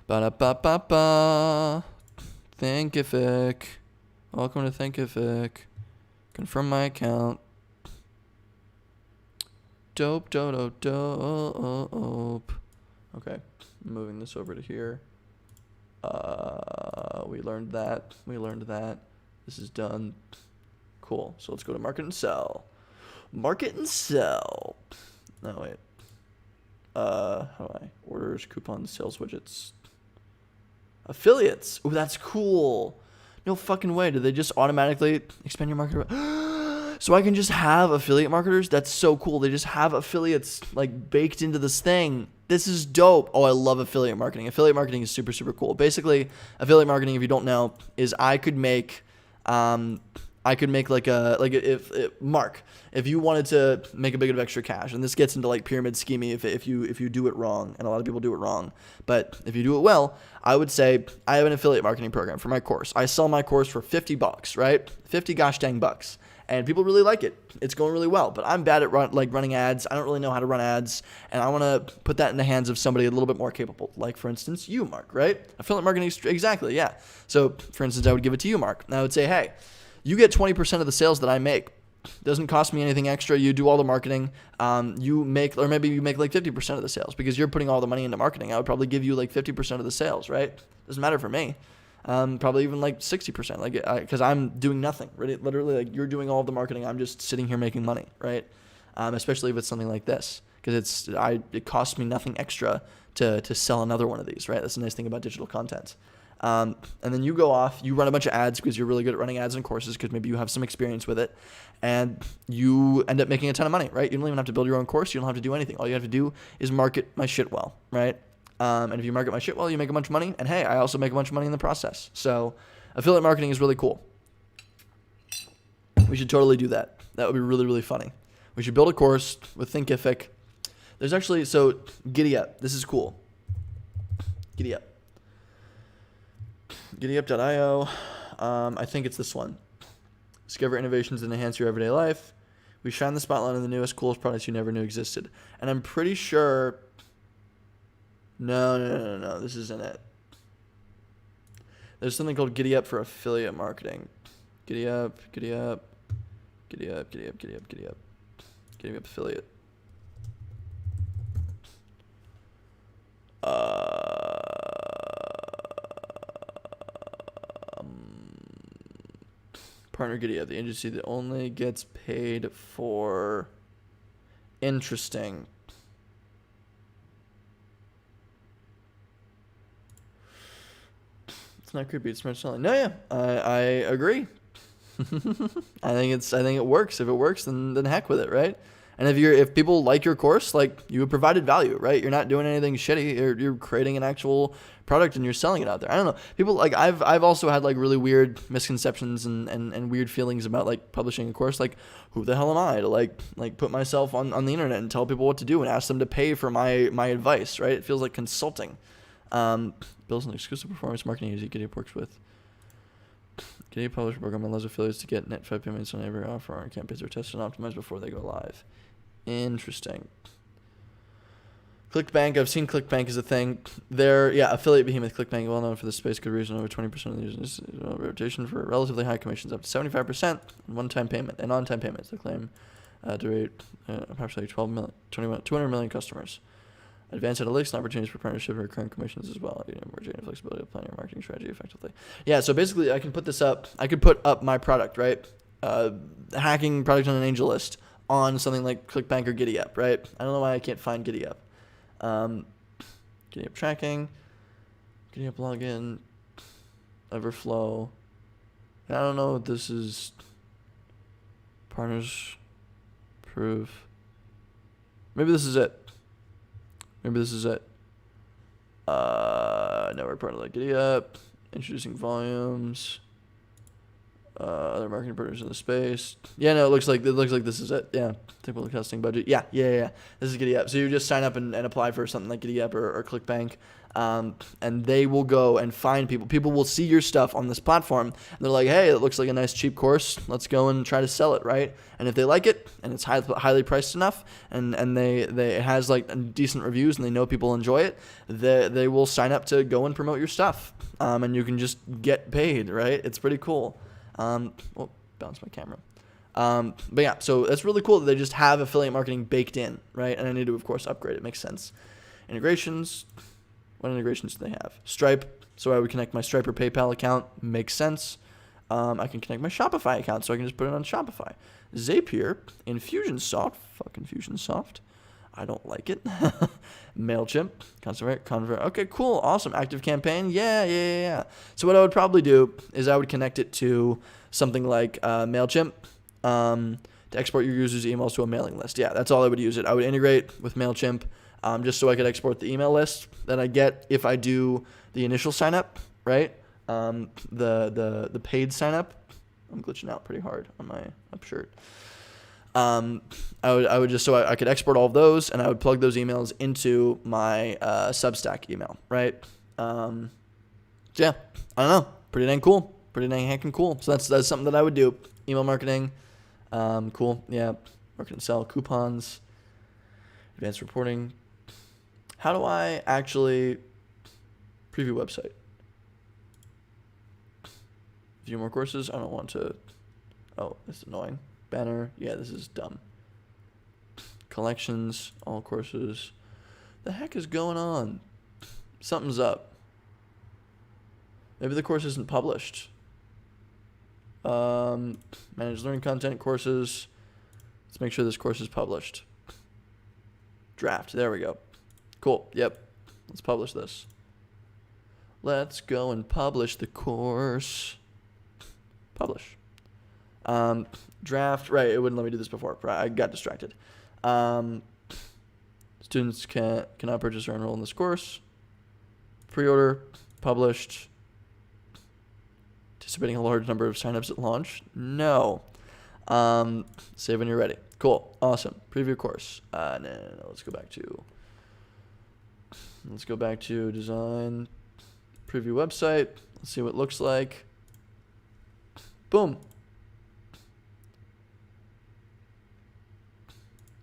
Ba-da-ba-ba-ba. Thinkific. Welcome to Thinkific. Confirm my account. Dope. Okay, moving this over to here. We learned that. This is done. Cool. So let's go to market and sell. Market and sell. No, wait. How do I? Orders, coupons, sales widgets. Affiliates. Ooh, that's cool. No fucking way. Did they just automatically expand your market? So I can just have affiliate marketers? That's so cool. They just have affiliates like baked into this thing. This is dope. Oh, I love affiliate marketing. Affiliate marketing is super, super cool. Basically, affiliate marketing, if you don't know, is I could make Mark, if you wanted to make a bit of extra cash, and this gets into like pyramid scheming if you do it wrong, and a lot of people do it wrong, but if you do it well, I would say I have an affiliate marketing program for my course. I sell my course for $50, right? 50 gosh dang bucks. And people really like it. It's going really well. But I'm bad at running ads. I don't really know how to run ads. And I want to put that in the hands of somebody a little bit more capable. Like, for instance, you, Mark, right? Affiliate marketing, exactly, yeah. So, for instance, I would give it to you, Mark. And I would say, hey, you get 20% of the sales that I make. Doesn't cost me anything extra. You do all the marketing. You make like 50% of the sales because you're putting all the money into marketing. I would probably give you like 50% of the sales, right? Doesn't matter for me. Probably even like 60%, like because I'm doing nothing, right? Literally, like you're doing all of the marketing. I'm just sitting here making money, right? Especially if it's something like this, because it costs me nothing extra to sell another one of these, right? That's the nice thing about digital content. And then you go off, you run a bunch of ads because you're really good at running ads and courses because maybe you have some experience with it, and you end up making a ton of money, right? You don't even have to build your own course. You don't have to do anything. All you have to do is market my shit well, right? And if you market my shit well, you make a bunch of money. And hey, I also make a bunch of money in the process. So affiliate marketing is really cool. We should totally do that. That would be really, really funny. We should build a course with Thinkific. There's actually, so Giddy Up. This is cool. Giddy Up. GiddyUp.io. I think it's this one. Discover innovations that enhance your everyday life. We shine the spotlight on the newest, coolest products you never knew existed. And I'm pretty sure... No. This isn't it. There's something called Giddy Up for affiliate marketing. Giddy Up affiliate. Partner Giddy Up, the agency that only gets paid for interesting. It's not creepy. It's smart selling. No, yeah, I agree. I think it works. If it works, then heck with it, right? And if people like your course, like you have provided value, right? You're not doing anything shitty. You're creating an actual product and you're selling it out there. I don't know. People like I've also had like really weird misconceptions and weird feelings about like publishing a course. Like, who the hell am I to like put myself on the internet and tell people what to do and ask them to pay for my advice, right? It feels like consulting. Builds an exclusive performance marketing agency Giddy Up works with. Giddy Up publisher program allows affiliates to get net 5 payments on every offer. Our campaigns are tested and optimized before they go live. Interesting. ClickBank, I've seen ClickBank as a thing. They're, affiliate behemoth ClickBank, well known for this space, good reason. Over 20% of the users rotation for relatively high commissions, up to 75% on one-time payment and on-time payments. They claim to rate approximately 200 million customers. Advanced analytics and opportunities for partnership and recurring commissions as well. More flexibility to plan your marketing strategy effectively. Yeah, so basically I can put this up. I could put up my product, right? Hacking product on an angel list on something like ClickBank or Giddy Up, right? I don't know why I can't find Giddy Up. Giddy Up tracking, Giddy Up login, Everflow. I don't know what this is. Partners prove. Maybe this is it. Network partner like Giddy Up. Introducing volumes. Other marketing partners in the space. Yeah, no, it looks like this is it. Yeah, typical testing budget. Yeah. This is Giddy Up. So you just sign up and apply for something like Giddy Up or ClickBank, and they will go and find people. People will see your stuff on this platform, and they're like, hey, it looks like a nice cheap course. Let's go and try to sell it, right? And if they like it and it's highly priced enough, and it has like decent reviews and they know people enjoy it, they will sign up to go and promote your stuff, and you can just get paid, right? It's pretty cool. Bounce my camera. But yeah, so that's really cool that they just have affiliate marketing baked in, right? And I need to, of course, upgrade it. Makes sense. Integrations. What integrations do they have? Stripe. So I would connect my Stripe or PayPal account. Makes sense. I can connect my Shopify account, so I can just put it on Shopify. Zapier, Infusionsoft. Fucking Infusionsoft. I don't like it. MailChimp, Convert. Okay, cool, awesome. Active Campaign, yeah. So what I would probably do is I would connect it to something like MailChimp to export your users' emails to a mailing list. Yeah, that's all I would use it. I would integrate with MailChimp just so I could export the email list that I get if I do the initial sign up, right? The paid sign up. I'm glitching out pretty hard on my up shirt. I would just, so I could export all of those, and I would plug those emails into my Substack email, right? Yeah, I don't know, pretty dang cool, pretty dang heckin' cool. So that's something that I would do. Email marketing, cool, yeah. Market and sell, coupons, advanced reporting. How do I actually preview website? View more courses. I don't want to. Oh, this is annoying. Banner. Yeah, this is dumb. Collections, all courses. The heck is going on? Something's up. Maybe the course isn't published. Manage learning content courses. Let's make sure this course is published. Draft. There we go. Cool. Yep. Let's publish this. Let's go and publish the course. Publish. Draft, right, it wouldn't let me do this before. I got distracted. Students cannot purchase or enroll in this course. Pre-order, published. Anticipating a large number of signups at launch? No. Save when you're ready. Cool, awesome. Preview course. No. Let's go back to design. Preview website. Let's see what it looks like. Boom.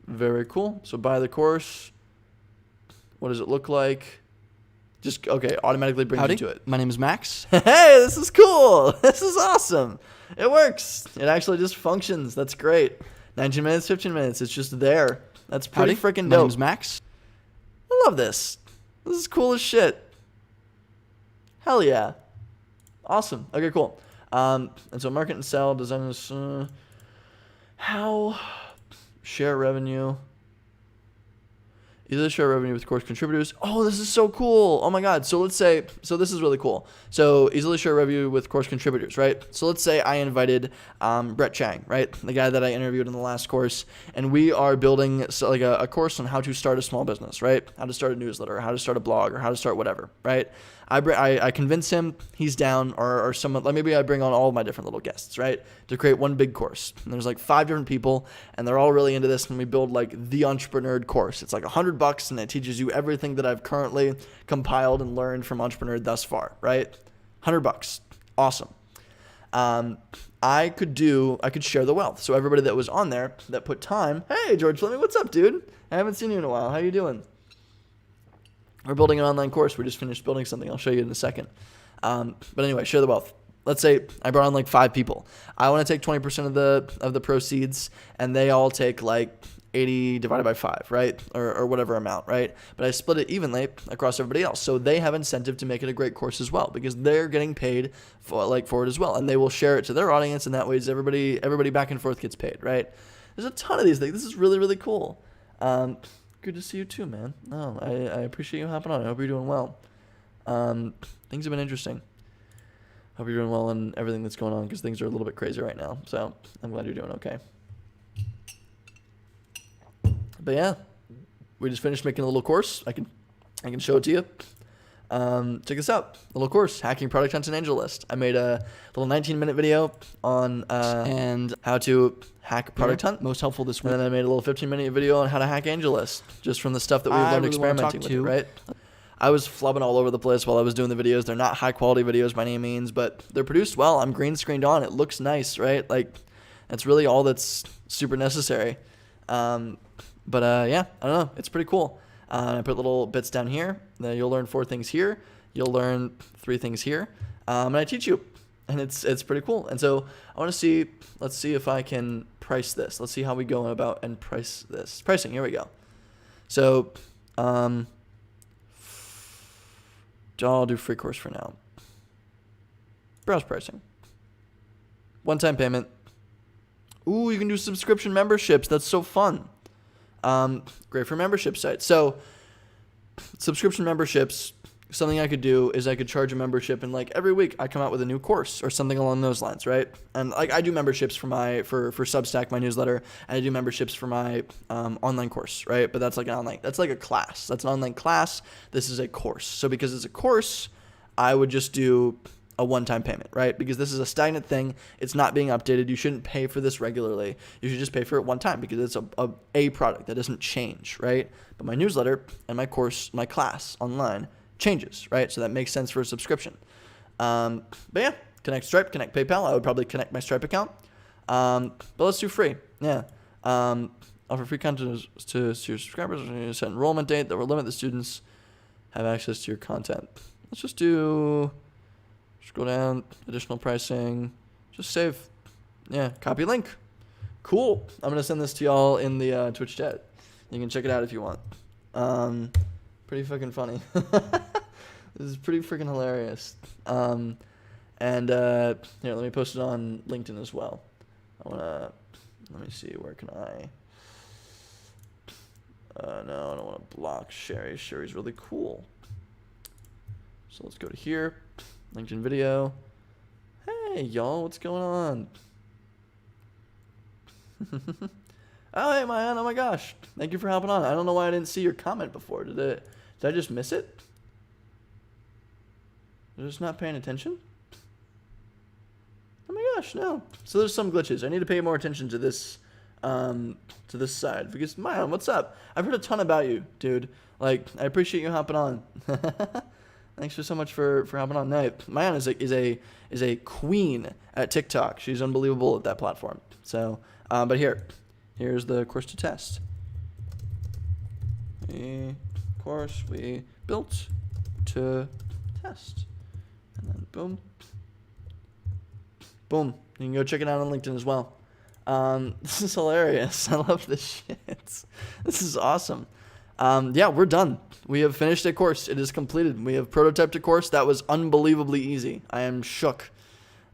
Very cool. So buy the course. What does it look like? Just, okay, automatically brings you to it. My name is Max. Hey, this is cool. This is awesome. It works. It actually just functions. That's great. 19 minutes, 15 minutes. It's just there. That's pretty freaking dope. My name is Max. I love this. This is cool as shit. Hell yeah. Awesome. Okay, cool. And so market and sell, designers, how... Share revenue. Either share revenue with course contributors. Oh, this is so cool. Oh my God. So let's say, so this is really cool. So easily share revenue with course contributors, right? So let's say I invited Brett Chang, right? The guy that I interviewed in the last course. And we are building like a course on how to start a small business, right? How to start a newsletter, how to start a blog, or how to start whatever, right? I convince him, he's down, or someone, like maybe I bring on all of my different little guests, right, to create one big course. And there's like 5 different people, and they're all really into this, and we build like the Entrepreneur course. It's like $100, and it teaches you everything that I've currently compiled and learned from Entrepreneur thus far, right? $100. Awesome. I could share the wealth. So everybody that was on there that put time, hey, George Fleming, what's up, dude? I haven't seen you in a while. How you doing? We're building an online course. We just finished building something. I'll show you in a second. But anyway, share the wealth. Let's say I brought on like 5 people. I want to take 20% of the proceeds, and they all take like 80 divided by 5, right? Or whatever amount, right? But I split it evenly across everybody else. So they have incentive to make it a great course as well, because they're getting paid for it as well. And they will share it to their audience, and that way everybody back and forth gets paid, right? There's a ton of these things. This is really, really cool. Good to see you too, man. No, I appreciate you hopping on. I hope you're doing well. Things have been interesting. Hope you're doing well in everything that's going on, because things are a little bit crazy right now. So I'm glad you're doing okay. but yeah, we just finished making a little course. I can show it to you. Check this out. A little course, Hacking Product Hunt and AngelList. I made a little 19-minute video on and how to hack Product Hunt. Most helpful this week. And then I made a little 15-minute video on how to hack AngelList, just from the stuff that we've learned experimenting with it, right? I was flubbing all over the place while I was doing the videos. They're not high-quality videos by any means, but they're produced well. I'm green screened on. It looks nice, right? Like, that's really all that's super necessary. Yeah, I don't know. It's pretty cool. I put little bits down here. Then you'll learn 4 things here. You'll learn 3 things here. And I teach you. And it's pretty cool. And so I want to see, let's see if I can price this. Let's see how we go about and price this. Pricing, here we go. So I'll do free course for now. Browse pricing. One-time payment. Ooh, you can do subscription memberships. That's so fun. Great for membership sites. So subscription memberships, something I could do is I could charge a membership, and like every week I come out with a new course or something along those lines, right? And like I do memberships for Substack, my newsletter, and I do memberships for my online course, right? But that's like a class. That's an online class. This is a course. So because it's a course, I would just do a one-time payment, right? Because this is a stagnant thing. It's not being updated. You shouldn't pay for this regularly. You should just pay for it one time because it's a product that doesn't change, right? But my newsletter and my course, my class online changes, right? So that makes sense for a subscription. But yeah, connect Stripe, connect PayPal. I would probably connect my Stripe account. But let's do free. Yeah. Offer free content to your subscribers. Set enrollment date that will limit the students have access to your content. Let's just do... Scroll down, additional pricing, just save. Yeah, copy link. Cool. I'm going to send this to y'all in the Twitch chat. You can check it out if you want. Pretty fucking funny. This is pretty freaking hilarious. Here, let me post it on LinkedIn as well. Let me see, where can I? No, I don't want to block Sherry. Sherry's really cool. So let's go to here. LinkedIn video. Hey, y'all, what's going on? Oh, hey, Mayan. Oh, my gosh. Thank you for hopping on. I don't know why I didn't see your comment before. Did I just miss it? Was I just not paying attention? Oh, my gosh, no. So there's some glitches. I need to pay more attention to this side. Because, Mayan, what's up? I've heard a ton about you, dude. Like, I appreciate you hopping on. Thanks so much for hopping on. Mayan is a queen at TikTok. She's unbelievable at that platform. So, but here's the course to test. A course we built to test, and then boom, boom. You can go check it out on LinkedIn as well. This is hilarious. I love this shit. This is awesome. Yeah, we're done. We have finished a course. It is completed. We have prototyped a course that was unbelievably easy. I am shook.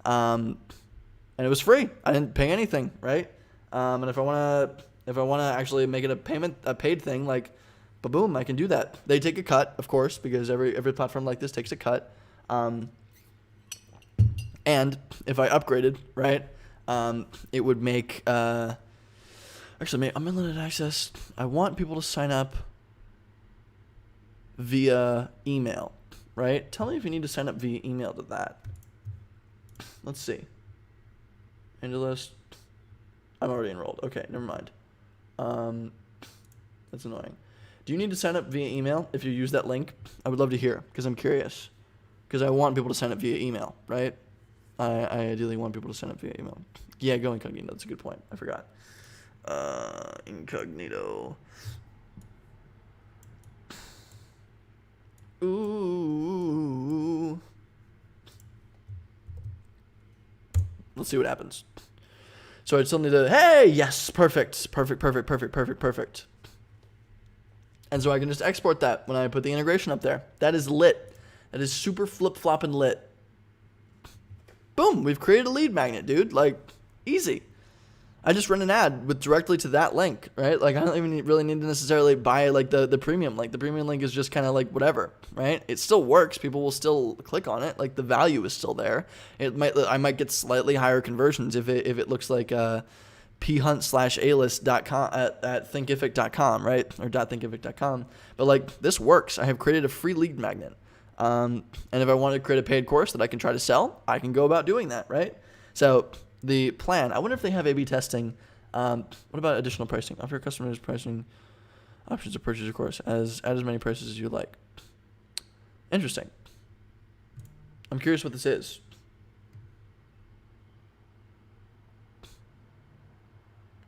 And it was free. I didn't pay anything, right? And if I want to actually make it a paid thing, like, boom, I can do that. They take a cut, of course, because every platform like this takes a cut. And if I upgraded, right, it would make actually unlimited access. I want people to sign up via email, right? Tell me if you need to sign up via email to that. Let's see. AngelList. I'm already enrolled. Okay, never mind. That's annoying. Do you need to sign up via email if you use that link? I would love to hear, because I'm curious. Because I want people to sign up via email, right? I ideally want people to sign up via email. Yeah, go incognito. That's a good point. I forgot. Incognito. Ooh. Let's see what happens. So I still need to, hey, yes, perfect. And so I can just export that when I put the integration up there. That is lit. That is super flip-flopping lit. Boom, we've created a lead magnet, dude. Like, easy. I just run an ad directly to that link, right? Like, I don't even really need to necessarily buy, like, the premium link. The premium link is just kind of like whatever, right? It still works. People will still click on it. Like, the value is still there. I might get slightly higher conversions if it looks like phunt/alist.com at thinkific.com, right? Or .thinkific.com. But like this works. I have created a free lead magnet. And if I want to create a paid course that I can try to sell, I can go about doing that, right? So the plan, I wonder if they have A/B testing. What about additional pricing? Offer your customers pricing options to purchase your course add as many prices as you like. Interesting. I'm curious what this is.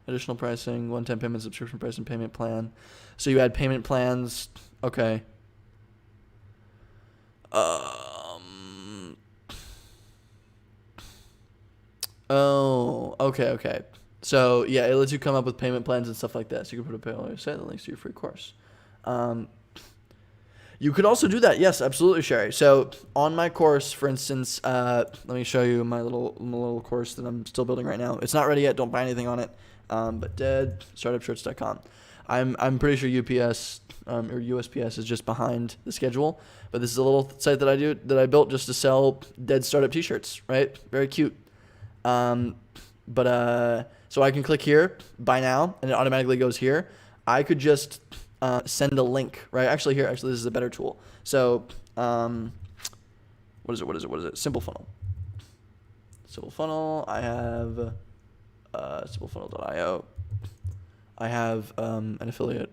Additional pricing, one-time payment, subscription price, and payment plan. So you add payment plans. Okay. Oh, okay. So yeah, it lets you come up with payment plans and stuff like that. So you can put a pay on your site that links to your free course. You could also do that. Yes, absolutely, Sherry. So on my course, for instance, let me show you my little course that I'm still building right now. It's not ready yet. Don't buy anything on it. But deadstartupshirts.com. I'm pretty sure UPS or USPS is just behind the schedule. But this is a little site that I built just to sell dead startup t-shirts, right? Very cute. So I can click here, buy now, and it automatically goes here. I could just send a link, right? Actually, this is a better tool. So, what is it? Simple Funnel. Simple Funnel. I have simplefunnel.io. I have an affiliate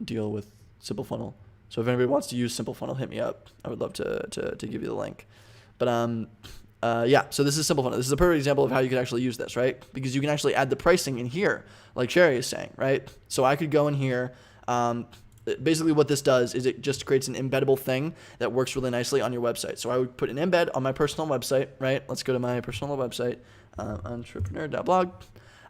deal with Simple Funnel. So if anybody wants to use Simple Funnel, hit me up. I would love to give you the link. But so this is Simple Funnel. This is a perfect example of how you could actually use this, right? Because you can actually add the pricing in here, like Sherry is saying, right? So I could go in here. Basically what this does is it just creates an embeddable thing that works really nicely on your website. So I would put an embed on my personal website, right? Let's go to my personal website, entrepreneur.blog.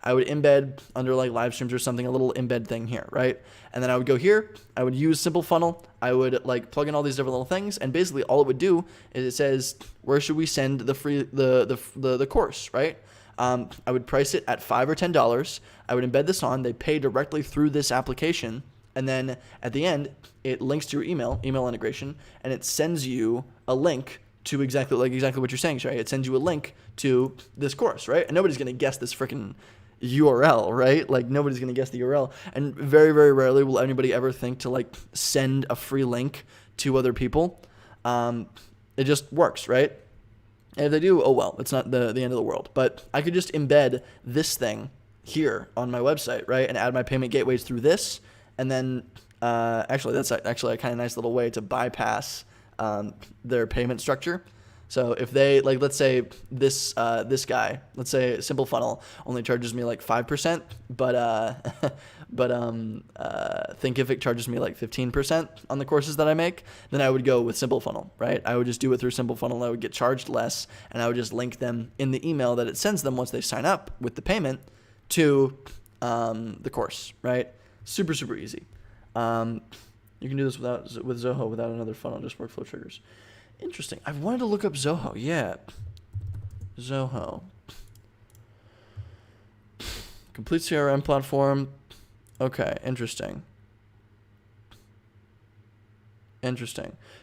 I would embed under like live streams or something, a little embed thing here, right? And then I would go here. I would use Simple Funnel. I would like plug in all these different little things, and basically all it would do is it says where should we send the free the course, right? I would price it at $5 or $10. I would embed this on. They pay directly through this application, and then at the end it links to your email integration, and it sends you a link to exactly what you're saying, Sherry. It sends you a link to this course, right? And nobody's gonna guess this freaking URL, right? Like nobody's gonna guess the URL, and very, very rarely will anybody ever think to like send a free link to other people. It just works, right? And if they do, oh well, it's not the end of the world. But I could just embed this thing here on my website, right, and add my payment gateways through this, and then that's actually a kind of nice little way to bypass their payment structure. So if they like, let's say this guy, let's say Simple Funnel only charges me like 5%, but Thinkific charges me like 15% on the courses that I make, then I would go with Simple Funnel, right? I would just do it through Simple Funnel. I would get charged less, and I would just link them in the email that it sends them once they sign up with the payment to the course, right? Super, super easy. You can do this with Zoho without another funnel, just workflow triggers. Interesting. I've wanted to look up Zoho. Yeah. Zoho. Complete CRM platform. Okay. Interesting.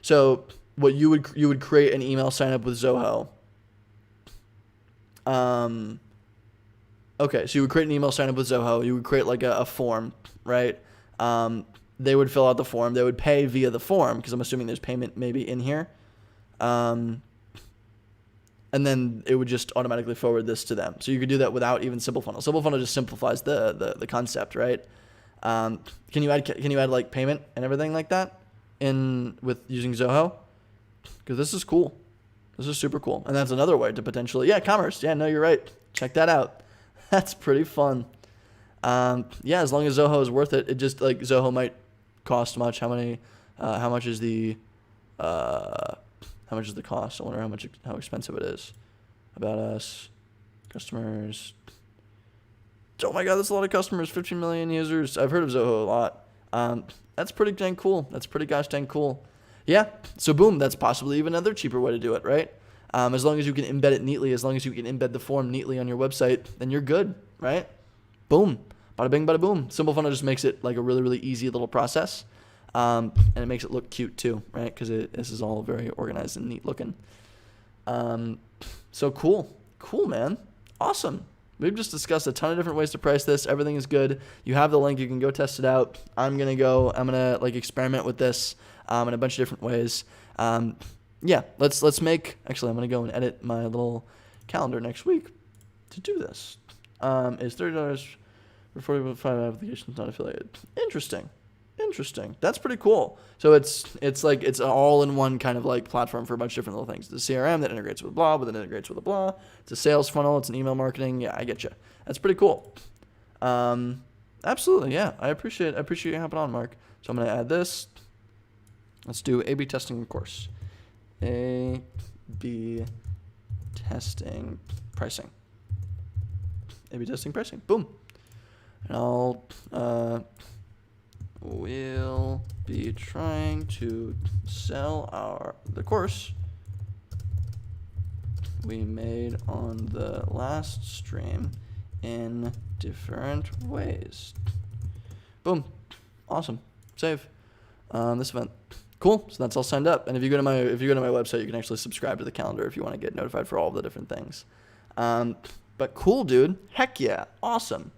So what you would create an email sign up with Zoho. Okay. So you would create an email sign up with Zoho. You would create like a form, right? They would fill out the form. They would pay via the form because I'm assuming there's payment maybe in here. And then it would just automatically forward this to them. So you could do that without even Simple Funnel. Simple Funnel just simplifies the concept, right? Can you add like payment and everything like that with using Zoho? Because this is cool. This is super cool. And that's another way to potentially, commerce. Yeah, no, you're right. Check that out. That's pretty fun. As long as Zoho is worth it, it just like Zoho might cost much. How much is the cost? I wonder how expensive it is. About us, customers. Oh my God, that's a lot of customers. 15 million users. I've heard of Zoho a lot. That's pretty dang cool. That's pretty gosh dang cool. Yeah. So boom, that's possibly even another cheaper way to do it, right? As long as you can embed it neatly, as long as you can embed the form neatly on your website, then you're good, right? Boom. Bada bing, bada boom. Simple Funnel just makes it like a really, really easy little process. And it makes it look cute too, right? Because this is all very organized and neat looking. So cool, man, awesome. we've just discussed a ton of different ways to price this. Everything is good. You have the link. You can go test it out. I'm going to like experiment with this in a bunch of different ways. Yeah, let's make, actually, I'm going to go and edit my little calendar next week to do this. Is $30 for 45 applications not affiliated. Interesting. That's pretty cool. So it's like it's an all-in-one kind of like platform for a bunch of different little things. It's a CRM that integrates with blah, but then integrates with a blah. It's a sales funnel. It's an email marketing. Yeah, I get you. That's pretty cool. Absolutely. Yeah, I appreciate you hopping on, Mark. So I'm gonna add this. Let's do A/B testing course. A/B testing pricing. A/B testing pricing. Boom. And I'll we'll be trying to sell the course we made on the last stream in different ways. Boom. Awesome. Save this event. Cool. So that's all signed up. And if you go to my website, you can actually subscribe to the calendar if you want to get notified for all of the different things. But cool, dude. Heck yeah. Awesome.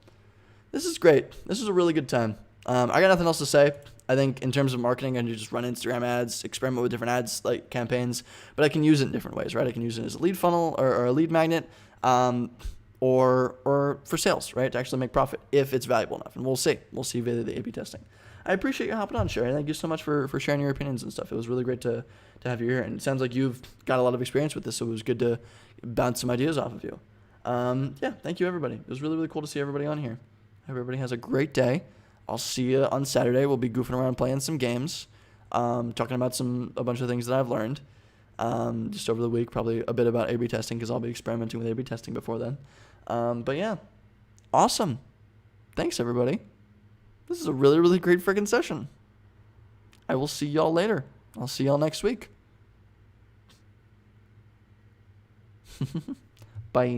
This is great. This is a really good time. I got nothing else to say. I think in terms of marketing, I can just run Instagram ads, experiment with different ads like campaigns, but I can use it in different ways, right? I can use it as a lead funnel or a lead magnet, or for sales, right? To actually make profit if it's valuable enough. And we'll see. We'll see via the A/B testing. I appreciate you hopping on, Sherry. Thank you so much for sharing your opinions and stuff. It was really great to have you here. And it sounds like you've got a lot of experience with this, so it was good to bounce some ideas off of you. Yeah, thank you, everybody. It was really, really cool to see everybody on here. Everybody has a great day. I'll see you on Saturday. We'll be goofing around playing some games, talking about a bunch of things that I've learned just over the week, probably a bit about A/B testing because I'll be experimenting with A/B testing before then. But yeah, awesome. Thanks, everybody. This is a really, really great freaking session. I will see y'all later. I'll see y'all next week.